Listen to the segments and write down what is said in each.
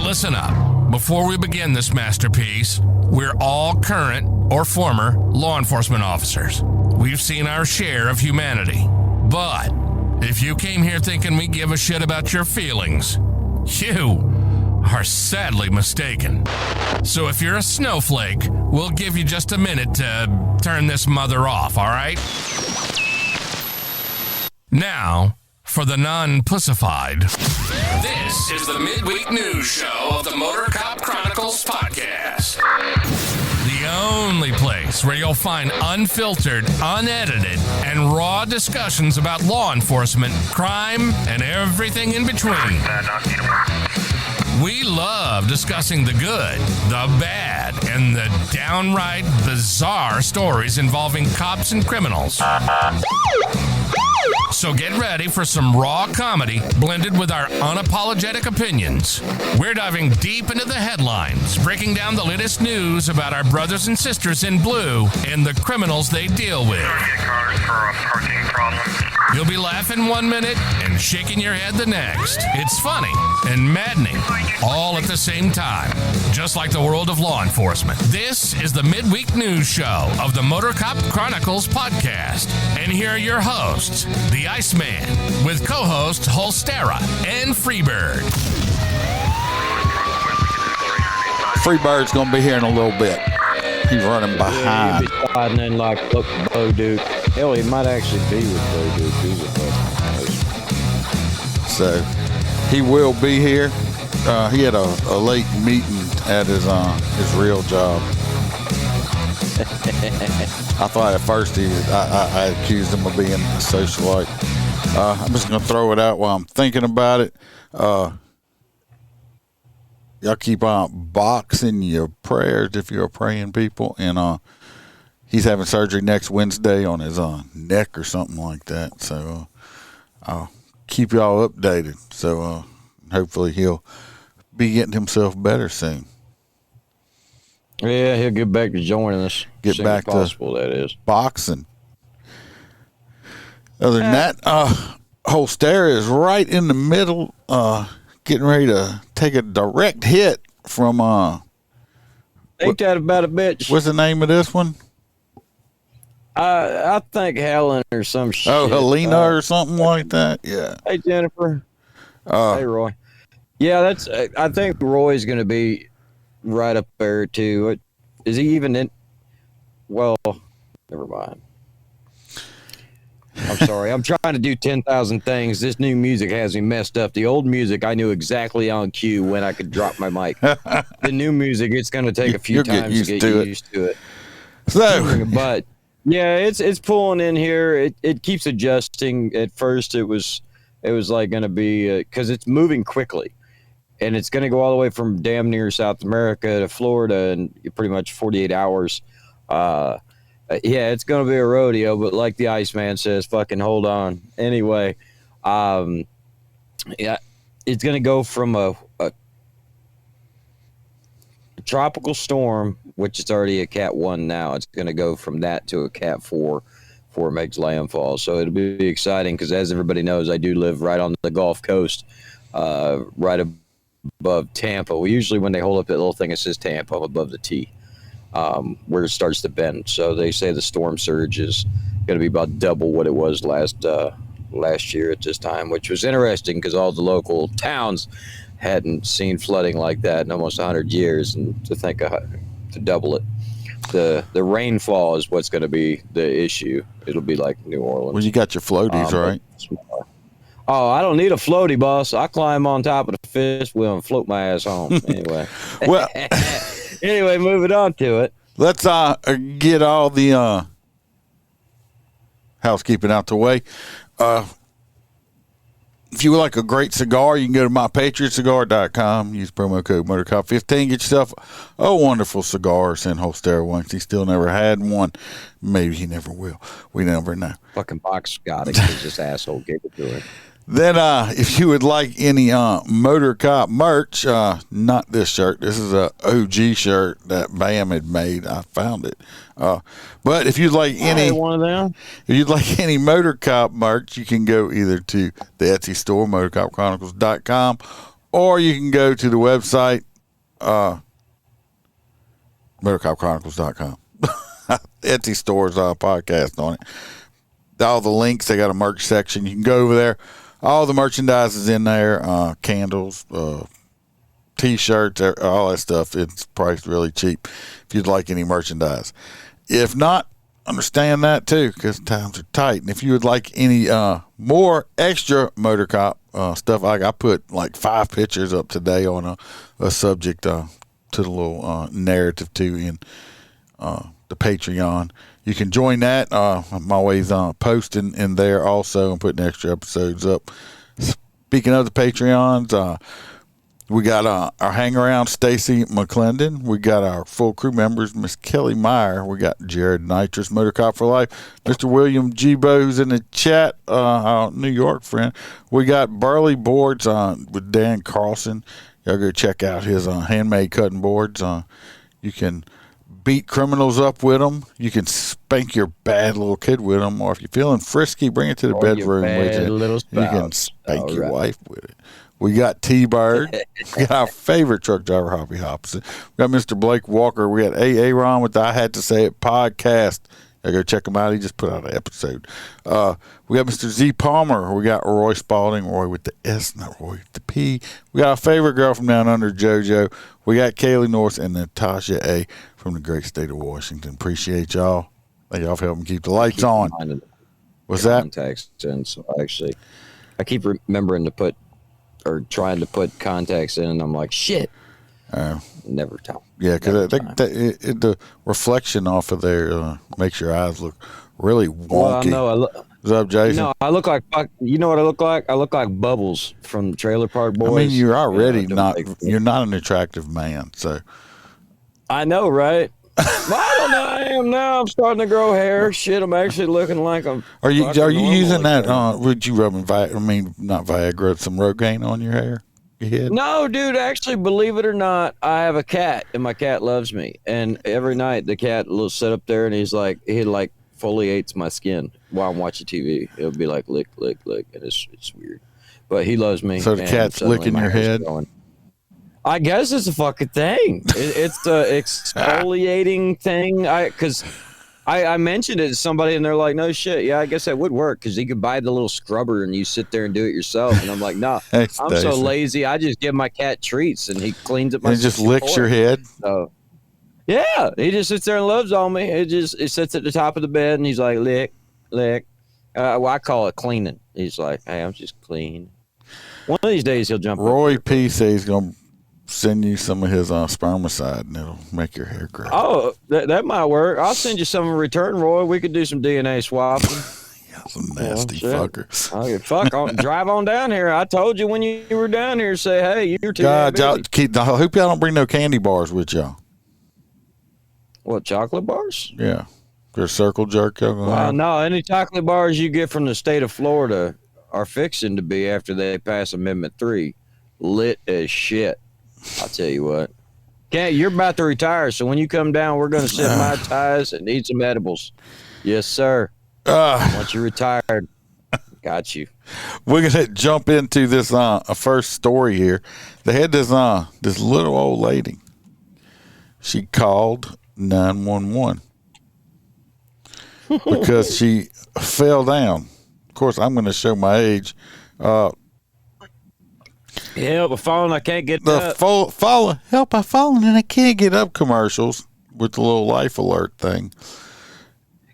Listen up. Before we begin this masterpiece, we're all current or former law enforcement officers. We've seen our share of humanity. But if you came here thinking we give a shit about your feelings, you are sadly mistaken. So if you're a snowflake, we'll give you just a minute to turn this mother off, all right? Now, for the non-pussified. This is the midweek news show of the Motor Cop Chronicles podcast. The only place where you'll find unfiltered, unedited, and raw discussions about law enforcement, crime, and everything in between. We love discussing the good, the bad, and the downright bizarre stories involving cops and criminals. So get ready for some raw comedy blended with our unapologetic opinions. We're diving deep into the headlines, breaking down the latest news about our brothers and sisters in blue and the criminals they deal with. You'll be laughing 1 minute and shaking your head the next. It's funny and maddening all at the same time, just like the world of law enforcement. This is the midweek news show of the Motor Cop Chronicles podcast. And here are your hosts, the Iceman, with co-hosts Holstera and Freebird. Freebird's going to be here in a little bit. He's running behind. Yeah, he'll be sliding in like Bo Duke. Hell, he might actually be with Bo Duke. He's a fucking. So he will be here. He had a late meeting at his real job. I thought at first I accused him of being a socialite. I'm just going to throw it out while I'm thinking about it. Y'all keep on boxing your prayers if you're praying people. And he's having surgery next Wednesday on his neck or something like that. So I'll keep y'all updated. So hopefully he'll be getting himself better soon. Yeah, he'll get back to joining us. Get back to possible, that is. Boxing. Other than that, Holstera is right in the middle, getting ready to take a direct hit from Ain't that about a bitch? What's the name of this one? I think Helen or some shit. Oh, Helena or something like that. Yeah. Hey, Jennifer. Hey, Roy. Yeah, I think Roy's going to be right up there too. Is he even in? Well, never mind. I'm sorry. I'm trying to do 10,000 things. This new music has me messed up. The old music, I knew exactly on cue when I could drop my mic. The new music, it's going to take a few times to get used to it. So, but yeah, it's pulling in here. It keeps adjusting. At first, it was like going to be because it's moving quickly, and it's going to go all the way from damn near South America to Florida in pretty much 48 hours. Yeah, it's going to be a rodeo, but like the Iceman says, fucking hold on. Anyway, yeah, it's going to go from a tropical storm, which is already a Cat 1 now. It's going to go from that to a Cat 4 before it makes landfall. So it'll be exciting because, as everybody knows, I do live right on the Gulf Coast, right above Tampa. Well, usually when they hold up that little thing, it says Tampa. I'm above the T. Where it starts to bend. So they say the storm surge is going to be about double what it was last year at this time, which was interesting because all the local towns hadn't seen flooding like that in almost 100 years, and to think to double it. The rainfall is what's going to be the issue. It'll be like New Orleans. Well, you got your floaties, right? Oh, I don't need a floaty, boss. I climb on top of the fifth wheel and float my ass home. Anyway. Well, anyway, moving on to it. Let's get all the housekeeping out the way. If you would like a great cigar, you can go to mypatriotcigar.com. Use promo code MotorCop15. Get yourself a wonderful cigar. Send Holstera once. He still never had one. Maybe he never will. We never know. Fucking box got it because this asshole gave it to him. Then if you would like any Motor Cop merch, not this shirt. This is a OG shirt that Bam had made. I found it. But if you'd like any one of them. If you'd like any Motor Cop merch, you can go either to the Etsy store, motorcopchronicles.com, or you can go to the website, motorcopchronicles.com. Etsy stores podcast on it. All the links, they got a merch section. You can go over there. All the merchandise is in there. Candles, T-shirts, all that stuff. It's priced really cheap if you'd like any merchandise. If not, understand that too, because times are tight. And if you would like any more extra Motor Cop stuff, I put like 5 pictures up today on a subject to the little narrative too in the Patreon. You can join that. I'm always posting in there also and putting extra episodes up. Speaking of the Patreons, we got our hang around Stacy McClendon. We got our full crew members, Miss Kelly Meyer. We got Jared Nitrous, Motor Cop for Life. Mr. William Gibo, who's in the chat, our New York friend. We got Burley Boards with Dan Carlson. Y'all go check out his handmade cutting boards. You can beat criminals up with them. You can spank your bad little kid with them. Or if you're feeling frisky, bring it to the bedroom with you. You can spank your wife with it. We got T-Bird. We got our favorite truck driver, Hoppy Hops. We got Mr. Blake Walker. We got A.A. Ron with the I Had to Say It podcast. Go check him out. He just put out an episode. We got Mr. Z Palmer. We got Roy Spalding. Roy with the S, not Roy with the P. We got our favorite girl from down under, JoJo. We got Kaylee Norris and Natasha A. from the great state of Washington. Appreciate y'all. Thank y'all for helping keep the lights on. What's that? Contacts in, so I keep remembering to put or trying to put contacts in, and I'm like, shit. Never time. Yeah, because the reflection off of there makes your eyes look really wonky. Well, What's up, Jason? No, I look like, you know what I look like? I look like Bubbles from Trailer Park Boys. I mean, you're already you're not an attractive man, so. I know, right? Well, I don't know. I am now. I'm starting to grow hair. Shit, I'm actually looking like I'm. Are you using that? Would you rubbing not Viagra, some Rogaine on your hair? Your head? No, dude. Actually, believe it or not, I have a cat, and my cat loves me. And every night, the cat will sit up there, and he foliates my skin while I'm watching TV. It'll be like lick, lick, lick, and it's weird. But he loves me. So the cat's licking your head. I guess it's a fucking thing. It's the exfoliating thing. Because I mentioned it to somebody, and they're like, "No shit, yeah, I guess that would work." Because you could buy the little scrubber, and you sit there and do it yourself. And I'm like, "No, I'm so lazy. I just give my cat treats, and he cleans up my." He just licks your head. So, yeah, he just sits there and loves on me. It sits at the top of the bed, and he's like, "Lick, lick." I call it cleaning. He's like, "Hey, I'm just clean." One of these days, he'll jump. Roy P says he's gonna send you some of his spermicide, and it'll make your hair grow. Oh, that might work. I'll send you some in return, Roy. We could do some DNA swapping. Yeah, some nasty fuckers. Oh, fuck, drive on down here. I told you when you were down here, say, hey, you're too God, I hope y'all don't bring no candy bars with y'all. What, chocolate bars? Yeah. There's circle jerk. Well, no, any chocolate bars you get from the state of Florida are fixing to be, after they pass Amendment 3, lit as shit. I'll tell you what. You're about to retire, so when you come down, we're going to sit my ties and eat some edibles. Yes, sir. Once you're retired, got you. We're going to jump into this first story here. They had this little old lady. She called 911 because she fell down. Of course, I'm going to show my age. Help, I'm falling, I can't get up. Help, I'm falling and I can't get up commercials with the little life alert thing.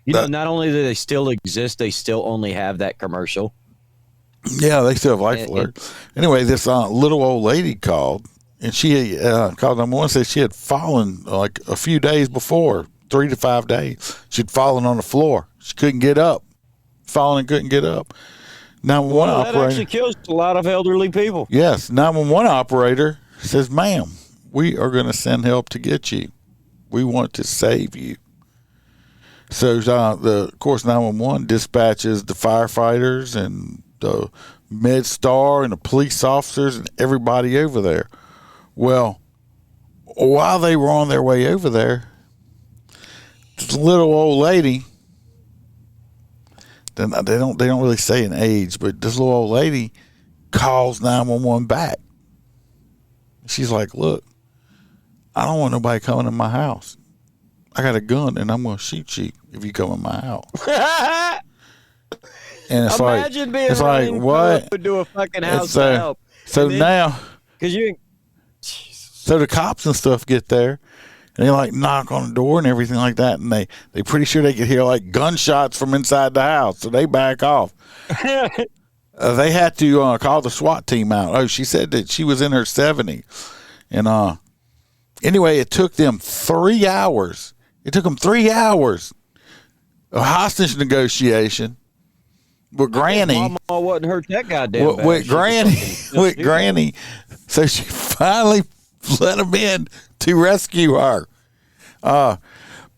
Not only do they still exist, they still only have that commercial. Yeah, they still have life alert. Anyway, this little old lady called, and she called 911 and said she had fallen like a few days before, 3 to 5 days. She'd fallen on the floor. She couldn't get up. Fallen and couldn't get up. 911 operator. That actually kills a lot of elderly people. Yes, 911 operator says, "Ma'am, we are going to send help to get you. We want to save you." So, of course, 911 dispatches the firefighters and the MedStar and the police officers and everybody over there. Well, while they were on their way over there, this little old lady. They don't really say an age, but this little old lady calls 911 back. She's like, look, I don't want nobody coming in my house. I got a gun and I'm going to shoot you if you come in my house. And it's Imagine being it's like, what? To a fucking house so, to help. So now, because you, so the cops and stuff get there, and they like knock on the door and everything like that, and they pretty sure they could hear like gunshots from inside the house, so they back off. They had to call the SWAT team out. Oh, she said that she was in her 70s, and anyway, it took them 3 hours. It took them 3 hours of hostage negotiation. With Granny, Mama wasn't hurt that goddamn bad. With Granny, so she finally let him in to rescue her.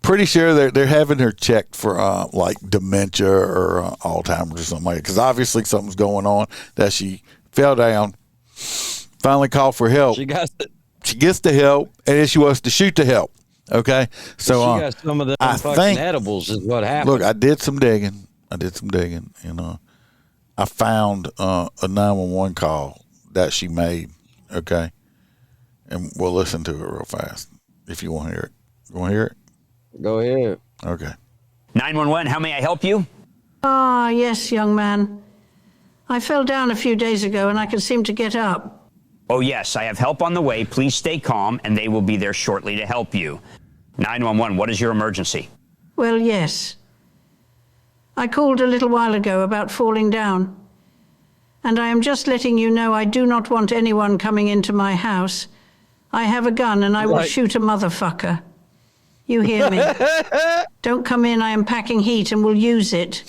Pretty sure they're having her checked for like dementia or Alzheimer's or something like that, because obviously something's going on. That she fell down, finally called for help. She gets the help, and then she wants to shoot the help. Okay, so she got some of the fucking edibles is what happened. Look, I did some digging, and I found a 911 call that she made. Okay, and we'll listen to it real fast if you want to hear it. You want to hear it? Go ahead. Okay. 911, how may I help you? Ah, yes, young man. I fell down a few days ago and I can seem to get up. Oh, yes, I have help on the way. Please stay calm, and they will be there shortly to help you. 911, what is your emergency? Well, yes. I called a little while ago about falling down. And I am just letting you know I do not want anyone coming into my house. I have a gun and I will shoot a motherfucker. You hear me? Don't come in, I am packing heat and will use it.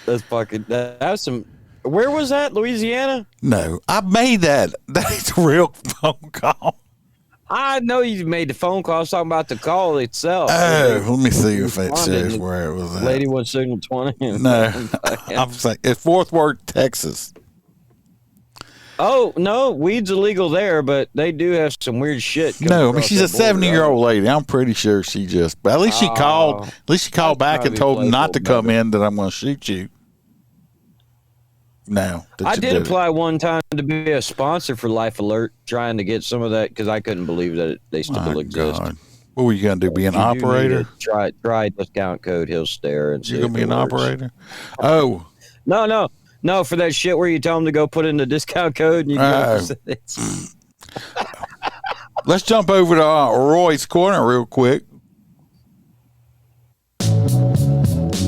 That's some... Where was that? Louisiana? No, I made that. That's a real phone call. I know you made the phone call. I was talking about the call itself. Oh, let me see if it says where it was at. Lady was signal 20. No, I'm saying it's Fort Worth, Texas. Oh, no, weed's illegal there, but they do have some weird shit. No, I mean, she's a 70-year-old lady. I'm pretty sure she just, but at least she called. At least she called back and told them not to come in, that I'm going to shoot you. No. I did apply one time to be a sponsor for Life Alert, trying to get some of that because I couldn't believe that they still exist. God. What were you going to do? Be an operator? Try discount code Hill Stare and see. You're going to be an operator? Oh. No, for that shit where you tell them to go put in the discount code and you go. Let's jump over to Roy's Corner real quick.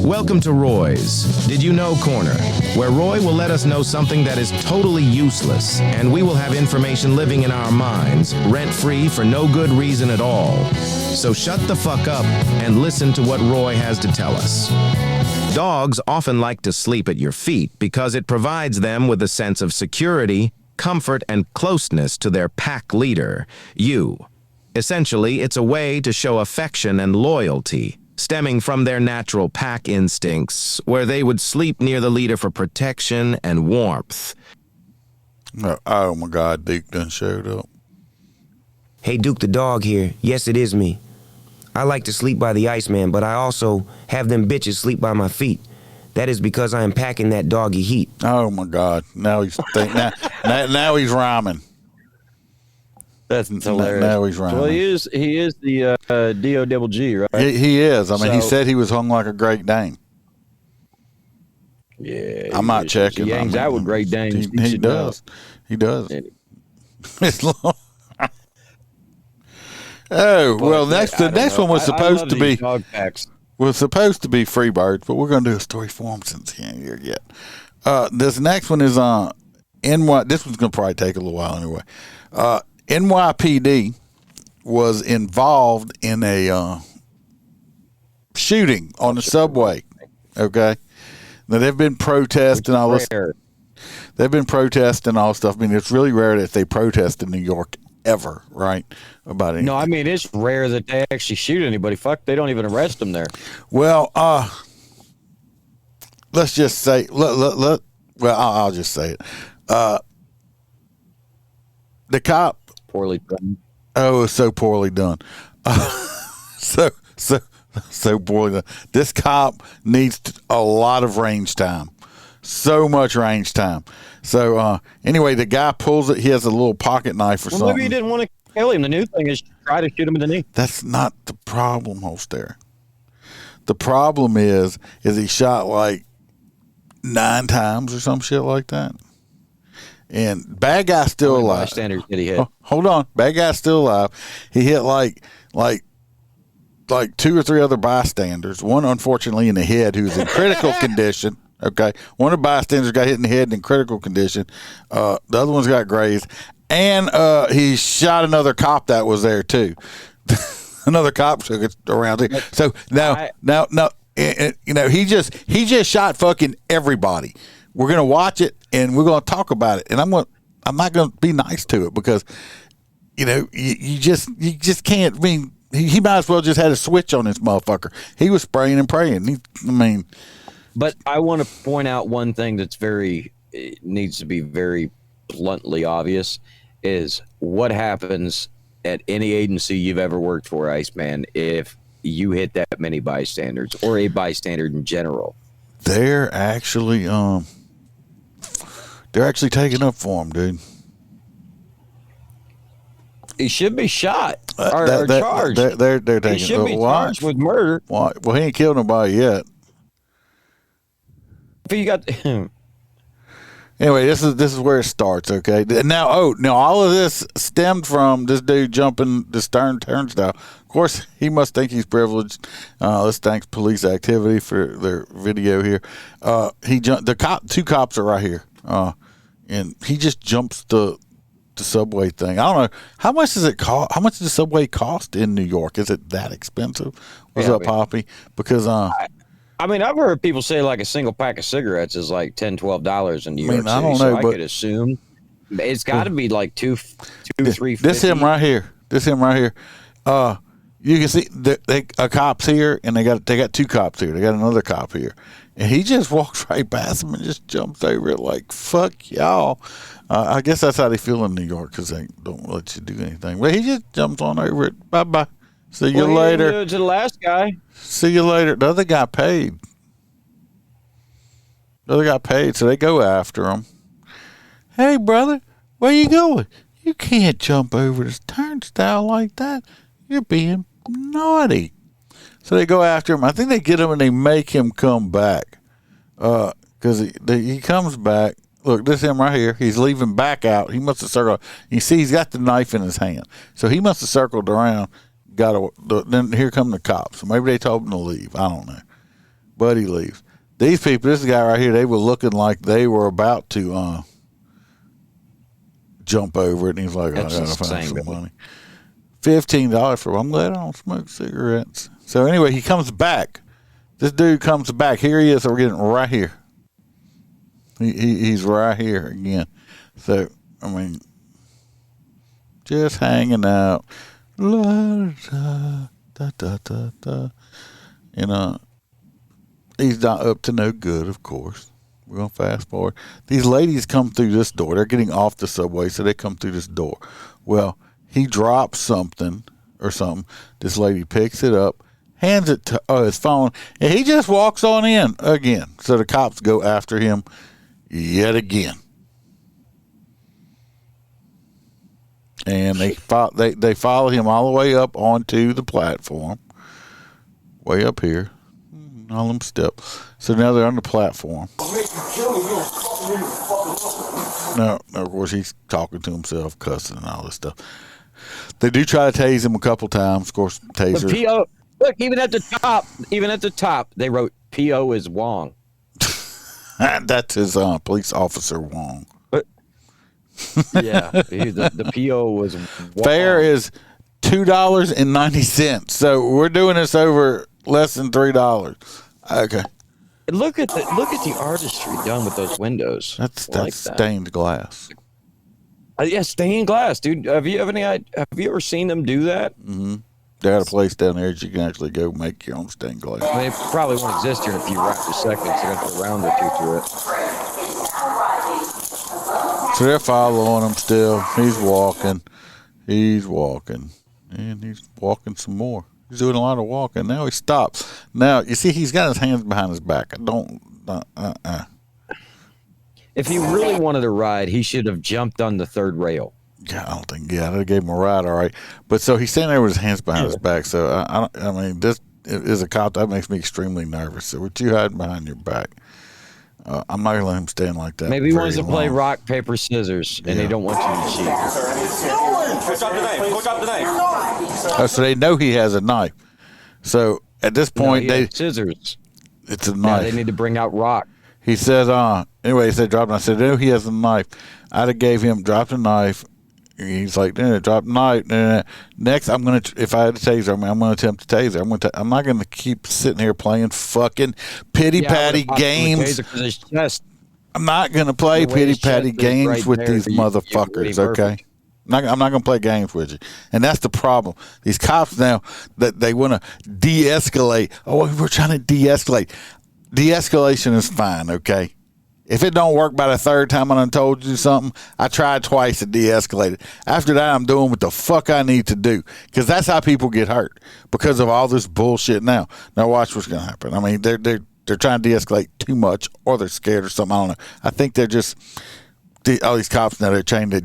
Welcome to Roy's Did You Know Corner, where Roy will let us know something that is totally useless, and we will have information living in our minds, rent-free for no good reason at all. So shut the fuck up and listen to what Roy has to tell us. Dogs often like to sleep at your feet because it provides them with a sense of security, comfort, and closeness to their pack leader, you. Essentially, it's a way to show affection and loyalty, stemming from their natural pack instincts, where they would sleep near the leader for protection and warmth. Oh my God, Duke done showed up. Hey, Duke the dog here. Yes, it is me. I like to sleep by the Iceman, but I also have them bitches sleep by my feet. That is because I am packing that doggy heat. Oh my God! Now he's now he's rhyming. That's hilarious. Now he's rhyming. Well, he is the D-O-double-G, right? He is. I mean, he said he was hung like a Great Dane. Yeah, I'm not checking. He hangs out with Great Danes. He does. He does. It's long. Oh, well, the next one was supposed to be Freebirds, but we're going to do a story for him since he ain't here yet. This next one is this one's going to probably take a little while anyway. NYPD was involved in a shooting on the subway. Okay, now they've been protesting all this. They've been protesting all stuff. I mean, it's really rare that they protest in New York ever, right? About anything. No, I mean, it's rare that they actually shoot anybody. Fuck, they don't even arrest them there. Well, let's just say, I'll just say it. The cop. Poorly done. Oh, it was so poorly done. So poorly done. This cop needs a lot of range time. so much range time. So anyway, the guy pulls it. He has a little pocket knife or something. Maybe he didn't want to kill him. The new thing is try to shoot him in the knee. That's not the problem, Holster. The problem is he shot like 9 times or some shit like that. And bad guy's still alive. Bystanders did he hit? Hold on, bad guy's still alive. He hit like 2 or 3 other bystanders. One, unfortunately, in the head, who's in critical condition. Okay, one of the bystanders got hit in the head in critical condition. The other one's got grazed, and he shot another cop that was there too. Another cop took it around here. So now, he just shot fucking everybody. We're gonna watch it and we're gonna talk about it, and I'm not gonna be nice to it because, you just can't. I mean, he might as well just had a switch on this motherfucker. He was spraying and praying. But I want to point out one thing that's needs to be very bluntly obvious is what happens at any agency you've ever worked for, Iceman, if you hit that many bystanders or a bystander in general. They're actually taking up for him, dude. He should be shot or charged. They're taking. He should be charged with murder. Why? Well, he ain't killed nobody yet. If you got. Anyway, this is where it starts. Okay, now all of this stemmed from this dude jumping the turnstile. Of course, he must think he's privileged. Let's thank police activity for their video here. He jumped. Two cops are right here, and he just jumps the subway thing. I don't know how much does it cost. How much does the subway cost in New York? Is it that expensive? What's up, Poppy? Because I mean, I've heard people say like a single pack of cigarettes is like $10, $12 in New York City. I don't know, so but I could assume it's got to be like $3.50. This him right here. You can see a cop's here, and they got 2 cops here. They got another cop here, and he just walks right past them and just jumps over it like fuck y'all. I guess that's how they feel in New York because they don't let you do anything. But he just jumps on over it. Bye bye. See you later. To the last guy. See you later. The other guy paid. So they go after him. Hey, brother, where you going? You can't jump over this turnstile like that. You're being naughty. So they go after him. I think they get him and they make him come back. Because he comes back. Look, this is him right here. He's leaving back out. He must have circled. You see, he's got the knife in his hand. So he must have circled around. Then here come the cops. Maybe they told him to leave. I don't know. But he leaves. These people, this guy right here, they were looking like they were about to jump over it. And he's like, I got to find some money. $15 for, I'm glad I don't smoke cigarettes. So anyway, he comes back. This dude comes back. Here he is. So we're getting right here. He's right here again. So, I mean, just hanging out. La, da, da, da, da, da. He's not up to no good, of course. We're going to fast forward. These ladies come through this door. They're getting off the subway, so they come through this door. Well, he drops something or something. This lady picks it up, hands it to his phone, and he just walks on in again. So the cops go after him yet again. And they follow him all the way up onto the platform, way up here. All them steps. So now they're on the platform. No, of course he's talking to himself, cussing and all this stuff. They do try to tase him a couple times. Of course, taser. The PO, look, even at the top, they wrote PO is Wong. That's his police officer Wong. Yeah, the PO was Wong. Fare is $2.90. So we're doing this over less than $3. Okay. Look at the artistry done with those windows. That's stained glass. Yeah, stained glass, dude. Have you ever seen them do that? Mm-hmm. They got a place down there that you can actually go make your own stained glass. I mean, it probably won't exist here in a few rapid seconds. They're going to go around or two through it. So they're following him still. He's walking, and he's walking some more. He's doing a lot of walking. Now he stops. Now, you see, he's got his hands behind his back. If he really wanted a ride, he should have jumped on the third rail. Yeah, I don't think. Yeah, they gave him a ride, all right. But so he's standing there with his hands behind his back. So I mean, this is a cop that makes me extremely nervous. So with you hiding behind your back, I'm not gonna let him stand like that. Maybe he wants to play rock, paper, scissors, and they don't want you to cheat. Go drop the knife. Go drop the knife. Oh, so they know he has a knife. So at this point, No, scissors. It's a Now knife. they need to bring out rock. He says, anyway, he said, drop it. I said, no, he has a knife. I'd have gave him, dropped a knife. He's like, drop the knife. Next, if I had a taser, I'm going to attempt to taser. I'm not going to keep sitting here playing fucking pity-patty games. I'm not going to play pity-patty games with these motherfuckers, okay? I'm not going to play games with you. And that's the problem. These cops now, that they want to de-escalate. Oh, we're trying to de-escalate. De-escalation is fine, okay? If it don't work by the third time I done told you something, I tried twice to de-escalate it. After that, I'm doing what the fuck I need to do. Because that's how people get hurt. Because of all this bullshit now. Now watch what's going to happen. I mean, they're trying to de-escalate too much, or they're scared or something. I don't know. I think they're just... all these cops now, they're trained to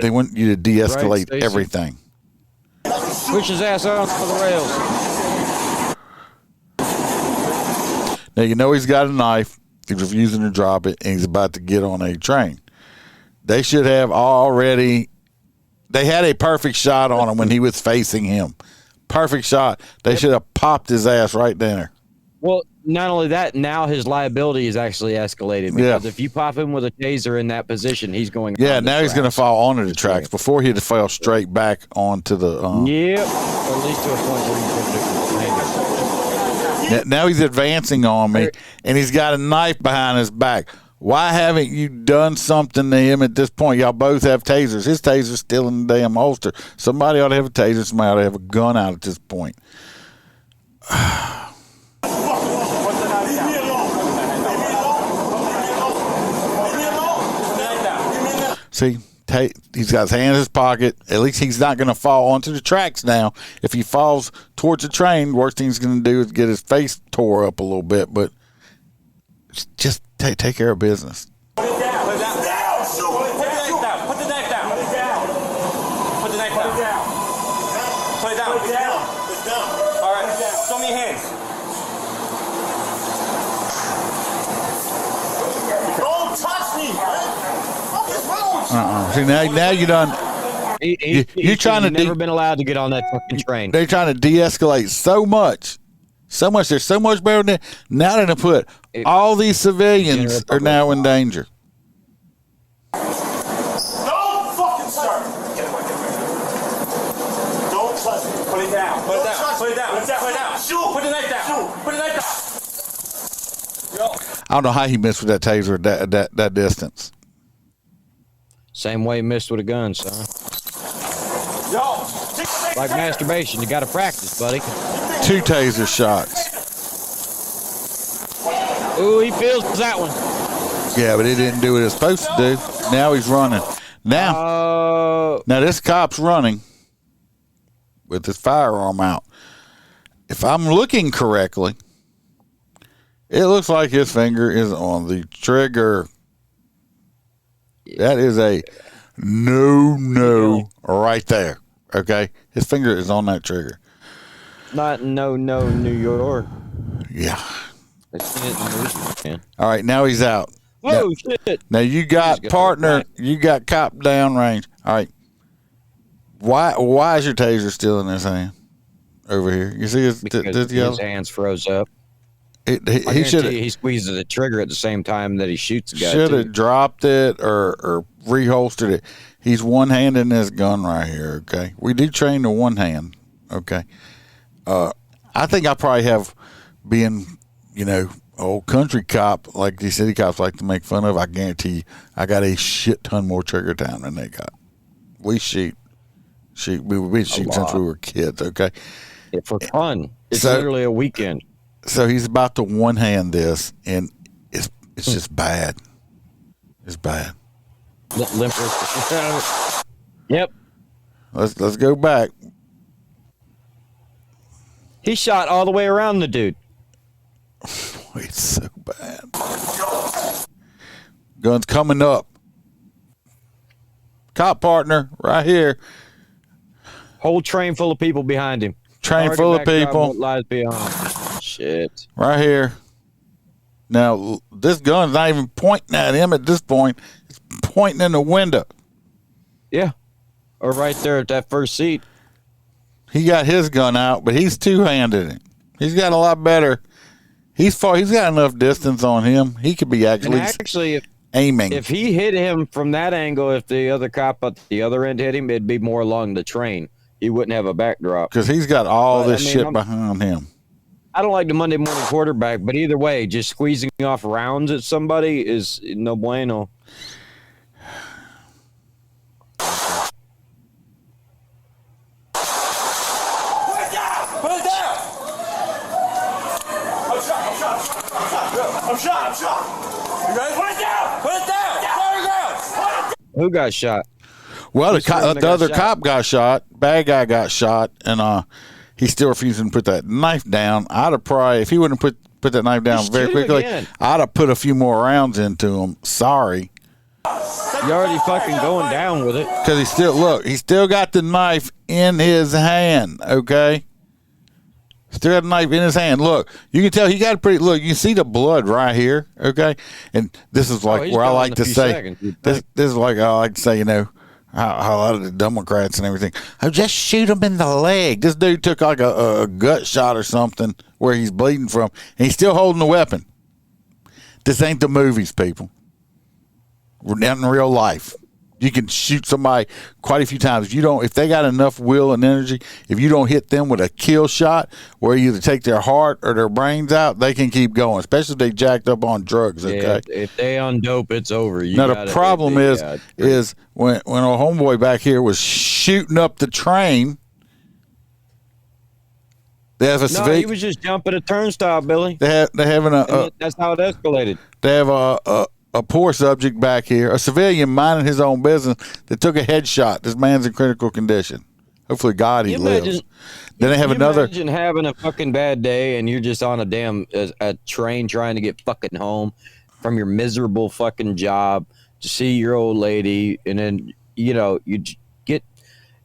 they want you to de-escalate everything. Push his ass off for the rails. Now, you know he's got a knife. He's refusing to drop it, and he's about to get on a train. They should have already... They had a perfect shot on him when he was facing him. Perfect shot. They should have popped his ass right there. Well, not only that, now his liability is actually escalated. Because if you pop him with a taser in that position, he's going... Yeah, now he's going to fall onto the tracks. Before, he'd have fell straight back onto the... Yep. Or at least to a point where you couldn't... Now he's advancing on me, and he's got a knife behind his back. Why haven't you done something to him at this point? Y'all both have tasers. His taser's still in the damn holster. Somebody ought to have a taser. Somebody ought to have a gun out at this point. See, he's got his hand in his pocket. At least he's not going to fall onto the tracks now. If he falls towards the train, worst thing he's going to do is get his face tore up a little bit. But just take care of business. Put it down. Put it down. Put the knife down. Put the knife down. Put the knife down. Put it down. Put it down. Put it down. All right. Show me your hands. Don't touch me. See, now you done. You're trying to. Never been allowed to get on that fucking train. They're trying to de-escalate so much. There's so much better than now. They're gonna put all these civilians are now in danger. Don't fucking start. Don't touch me. Put it down. Put it down. Put it down. Put it down. Put it down. Shoot. Put the knife down. Put the knife down. Yo. I don't know how he missed with that taser at that distance. Same way he missed with a gun, son. Yo. Like masturbation, you got to practice, buddy. 2 taser shots. Ooh, he feels that one. Yeah, but he didn't do what he was supposed to do. Now he's running. Now this cop's running with his firearm out. If I'm looking correctly, it looks like his finger is on the trigger. That is a no right there. Okay? His finger is on that trigger. Not no, New York. Yeah. Man. All right, now he's out. Oh, shit. Now you got partner, you got cop downrange. All right. Why is your taser still in his hand over here? You see his hands froze up. He should have. He squeezes the trigger at the same time that he shoots the guy. Should have dropped it or reholstered it. He's one hand in this gun right here. Okay, we do train to one hand. Okay, I think I probably have being old country cop like these city cops like to make fun of. I guarantee you, I got a shit ton more trigger time than they got. We shoot. We shoot since we were kids. Okay, for fun. It's literally a weekend. So he's about to one hand this, and it's just bad. It's bad. Limp Yep. Let's go back. He shot all the way around the dude. It's so bad. Gun's coming up. Cop partner right here. Whole train full of people behind him. Train full of people. What lies beyond. Shit. Right here. Now, this gun's not even pointing at him at this point. It's pointing in the window. Yeah. Or right there at that first seat. He got his gun out, but he's two-handed it. He's got a lot better. He's got enough distance on him. He could be actually aiming. If he hit him from that angle, if the other cop at the other end hit him, it'd be more along the train. He wouldn't have a backdrop. Because he's got all this shit behind him. I don't like the Monday morning quarterback, but either way, just squeezing off rounds at somebody is no bueno. I'm shot. You ready? Put it down. Put it down. Down ground. Who got shot? Well, the other cop got shot. Bad guy got shot, and he's still refusing to put that knife down. I'd have probably, if he wouldn't put that knife down very quickly, I'd have put a few more rounds into him. Sorry. You're already fucking going down with it. Because he still got the knife in his hand, okay? Still got a knife in his hand. Look, you can tell he got a pretty look. You can see the blood right here, okay? And this is like where I like to say, this is like I like to say, you know, how a lot of the Democrats and everything, oh, just shoot him in the leg. This dude took like a gut shot or something where he's bleeding from, and he's still holding the weapon. This ain't the movies, people. We're down in real life. You can shoot somebody quite a few times. If they got enough will and energy, if you don't hit them with a kill shot where you either take their heart or their brains out, they can keep going, especially if they jacked up on drugs, okay? Yeah, if they on dope, it's over. Now, the problem is when a homeboy back here was shooting up the train, they have a he was just jumping a turnstile, Billy. They're having that's how it escalated. They have a poor subject back here, a civilian minding his own business that took a headshot. This man's in critical condition. Hopefully, God, he lives. Then they have another. Imagine having a fucking bad day and you're just on a train trying to get fucking home from your miserable fucking job to see your old lady, and then you're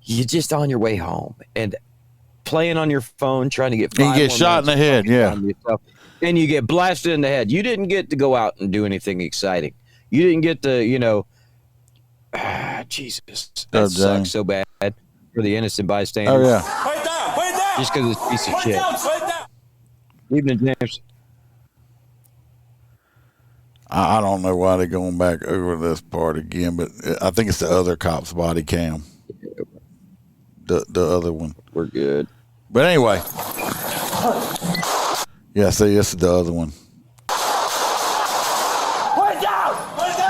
just on your way home and playing on your phone trying to get. And you get shot in the head, yeah. And you get blasted in the head. You didn't get to go out and do anything exciting. You didn't get to, Jesus, that sucks so bad for the innocent bystander. Oh, yeah. Put it down. Put it down. Just because it's a piece of shit. Put it down. Evening, James. I don't know why they're going back over this part again, but I think it's the other cop's body cam. The other one. We're good. But anyway. Yeah, see, this is the other one.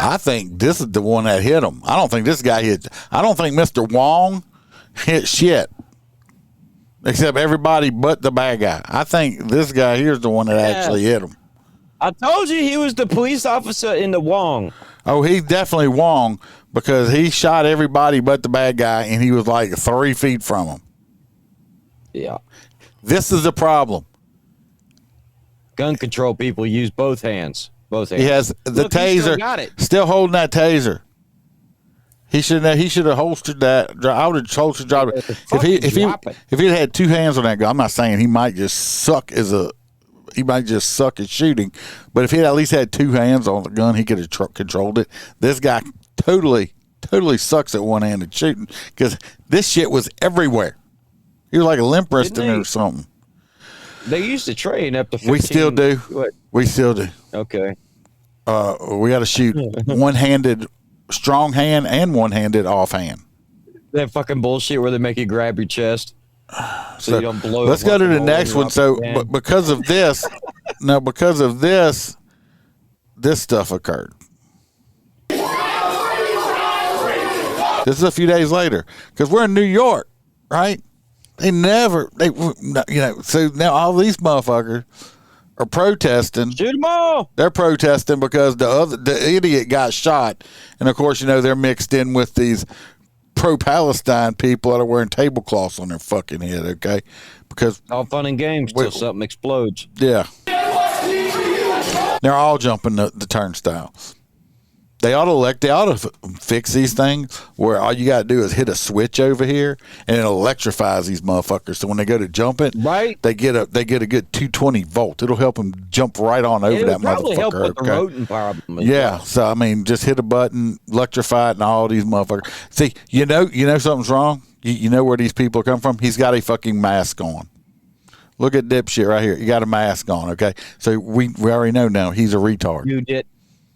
I think this is the one that hit him. I don't think this guy hit. I don't think Mr. Wong hit shit. Except everybody but the bad guy. I think this guy here's the one that actually hit him. I told you he was the police officer in the Wong. Oh, he's definitely Wong because he shot everybody but the bad guy, and he was like 3 feet from him. Yeah. This is the problem. Gun control people use both hands. Both hands. He has the taser. Still holding that taser. He should have holstered that. I would have holstered it. If he had 2 hands on that gun, I'm not saying he might just suck at shooting, but if he had at least had 2 hands on the gun, he could have controlled it. This guy totally sucks at one-handed shooting because this shit was everywhere. He was like a limp wristing or something. They used to train up to 15. We still do. What? We still do. Okay. We got to shoot one-handed, strong hand, and one-handed offhand. That fucking bullshit where they make you grab your chest so you don't blow. Let's go to the next one. So, because of this, this stuff occurred. This is a few days later because we're in New York, right? So now all these motherfuckers are protesting. Shoot them all. They're protesting because the idiot got shot, and of course, they're mixed in with these pro-Palestine people that are wearing tablecloths on their fucking head. Okay, because all fun and games till something explodes. Yeah, they're all jumping the turnstiles. They ought to fix these things where all you got to do is hit a switch over here and it electrifies these motherfuckers. So when they go to jump it, right, they get a good 220 volt. It'll help them jump right on over that motherfucker. Help with the rodent problem. Yeah. Well. So I mean, just hit a button, electrify it, and all these motherfuckers. See, you know something's wrong. You know where these people come from. He's got a fucking mask on. Look at dipshit right here. You got a mask on. Okay, so we already know now he's a retard. You did.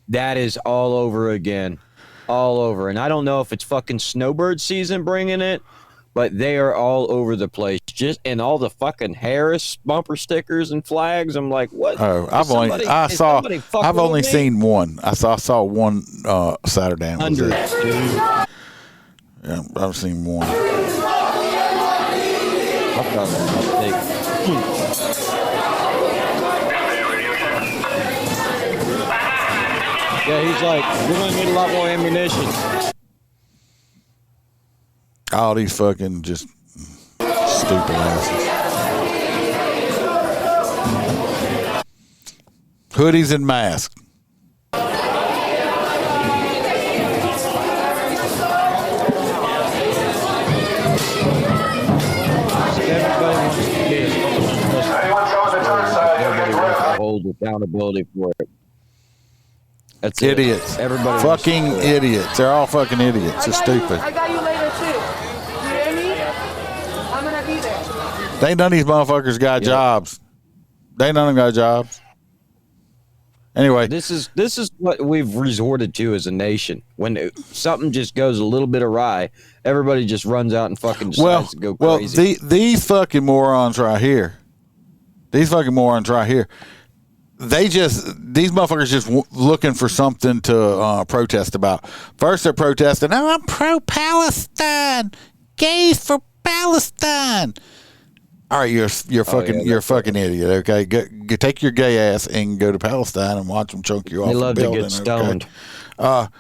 That is all over again. All over. And I don't know if it's fucking snowbird season bringing it, but they are all over the place. Just and all the fucking Harris bumper stickers and flags. I'm like, what? Oh, I've only seen one. I saw one Saturday. Hundreds, dude. Yeah, I've seen one. Yeah, he's like, we're going to need a lot more ammunition. All these fucking just stupid asses. Hoodies and masks. Everybody wants to hold accountability for it. That's idiots. It. Everybody fucking idiots. They're all fucking idiots. They're stupid. I got you later too. You hear me? I'm gonna be there. They none of these motherfuckers got jobs. They none of them got jobs. Anyway, this is what we've resorted to as a nation. When something just goes a little bit awry, everybody just runs out and fucking decides to go crazy. Well, these fucking morons right here. These motherfuckers just looking for something to protest about. First, they're protesting, "Oh, I'm pro-Palestine, gays for Palestine." All right, you're a fucking idiot. Okay, go take your gay ass and go to Palestine and watch them choke you off. They love the building, to get stoned. Okay?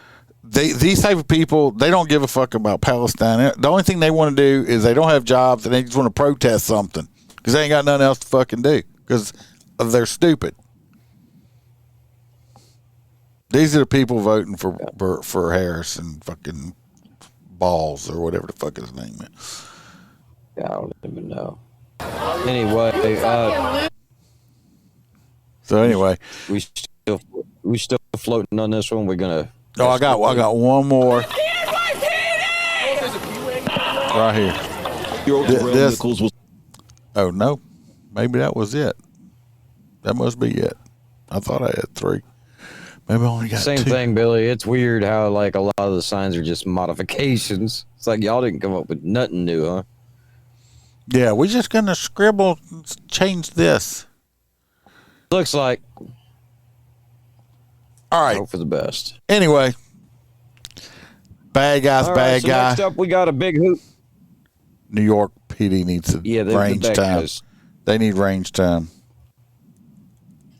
These type of people, they don't give a fuck about Palestine. The only thing they want to do is they don't have jobs and they just want to protest something because they ain't got nothing else to fucking do because they're stupid. These are the people voting for Harris and fucking Balls or whatever the fuck his name is. Yeah, I don't even know. Anyway, we still floating on this one. We're gonna. Oh, I got one more right here. Oh no, maybe that was it. That must be it. I thought I had 3. Maybe I only got Same 2. thing, Billy. It's weird how like a lot of the signs are just modifications. It's like y'all didn't come up with nothing new, huh? Yeah, we're just gonna scribble, change this. Looks like. All right. Hope for the best. Anyway, bad guy. Next up, we got a big hoop. New York PD needs range time. They need range time.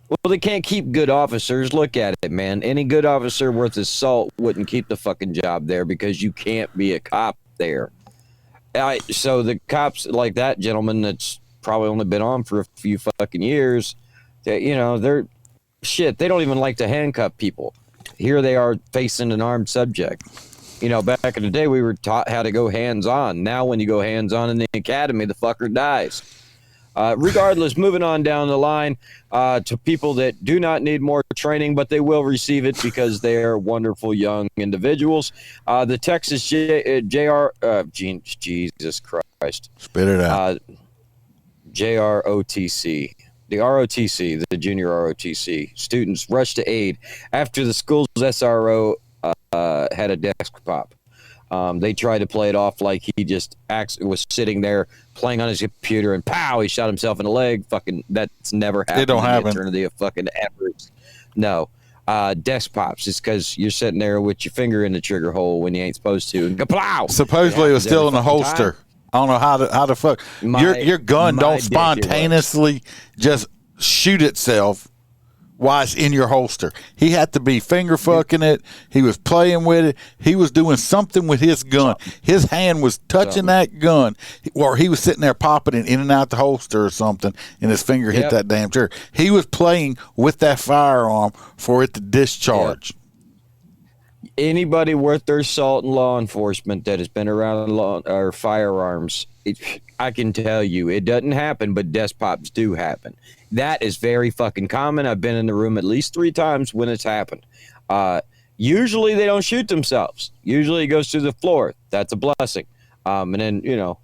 Well, they can't keep good officers. Look at it, man. Any good officer worth his salt wouldn't keep the fucking job there because you can't be a cop there. So the cops like that gentleman that's probably only been on for a few fucking years, they're they don't even like to handcuff people. Here they are facing an armed subject. Back in the day, we were taught how to go hands-on. Now when you go hands-on in the academy, the fucker dies. Regardless, moving on down the line to people that do not need more training, but they will receive it because they are wonderful young individuals. The Texas Jesus Christ. Spit it out. JROTC. The ROTC, the junior ROTC, students rushed to aid after the school's SRO had a desk pop. They tried to play it off like he just was sitting there playing on his computer and pow, he shot himself in the leg. Fucking, that's never happened. It don't happen. Eternity of fucking ever. No. Desk pops. It's because you're sitting there with your finger in the trigger hole when you ain't supposed to. And kaplow! Supposedly it was still in the holster. Time. I don't know how to fuck. Your gun don't spontaneously just shoot itself while it's in your holster. He had to be finger fucking it. He was playing with it. He was doing something with his gun. His hand was touching that gun, or he was sitting there popping it in and out the holster or something, and his finger hit that damn trigger. He was playing with that firearm for it to discharge. Anybody worth their salt in law enforcement that has been around or firearms, I can tell you it doesn't happen, but desk pops do happen. That is very fucking common. I've been in the room at least 3 times when it's happened. Usually they don't shoot themselves. Usually it goes to the floor. That's a blessing. And then,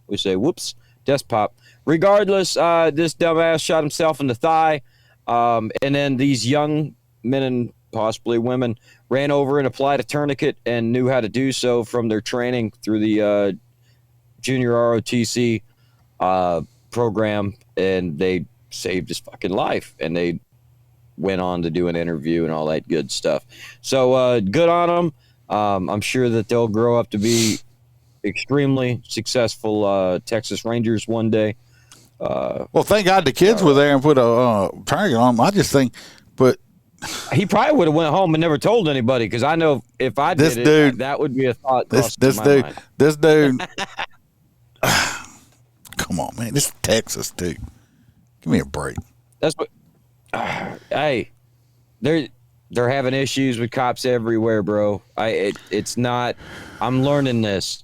we say, whoops, desk pop. Regardless, this dumbass shot himself in the thigh. And then these young men and possibly women ran over and applied a tourniquet and knew how to do so from their training through the junior ROTC program, and they saved his fucking life, and they went on to do an interview and all that good stuff. So good on them. I'm sure that they'll grow up to be extremely successful Texas Rangers one day. Well, thank God the kids were there and put a target on them. I just think, but he probably would have went home and never told anybody, because I know if I did it, that would be a thought. This dude, come on, man, this is Texas, dude. Give me a break. That's what. Hey, they're having issues with cops everywhere, bro. It's not. I'm learning this.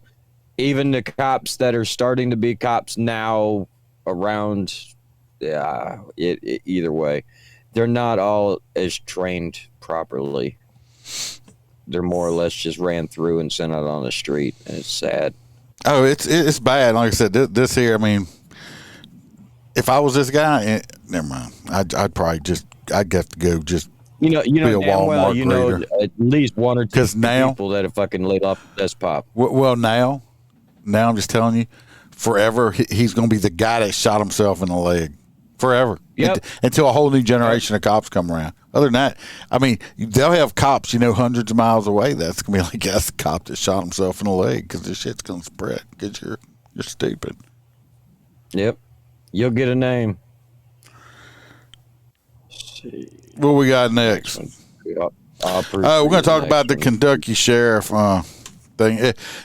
Even the cops that are starting to be cops now around, either way, they're not all as trained properly. They're more or less just ran through and sent out on the street, and it's sad. Oh, it's bad. Like I said, this here. I mean, if I was this guy, never mind. I'd probably I'd have to go just. Be a Walmart greeter. At least 1 or 2 people that have fucking laid off the desk pop. Well, now I'm just telling you, forever he's going to be the guy that shot himself in the leg. Forever. Yep. Until a whole new generation of cops come around. Other than that, I mean, they'll have cops, hundreds of miles away. That's going to be like, that's the cop that shot himself in the leg, because this shit's going to spread because you're stupid. Yep. You'll get a name. What we got next? We're going to talk about the Kentucky sheriff thing.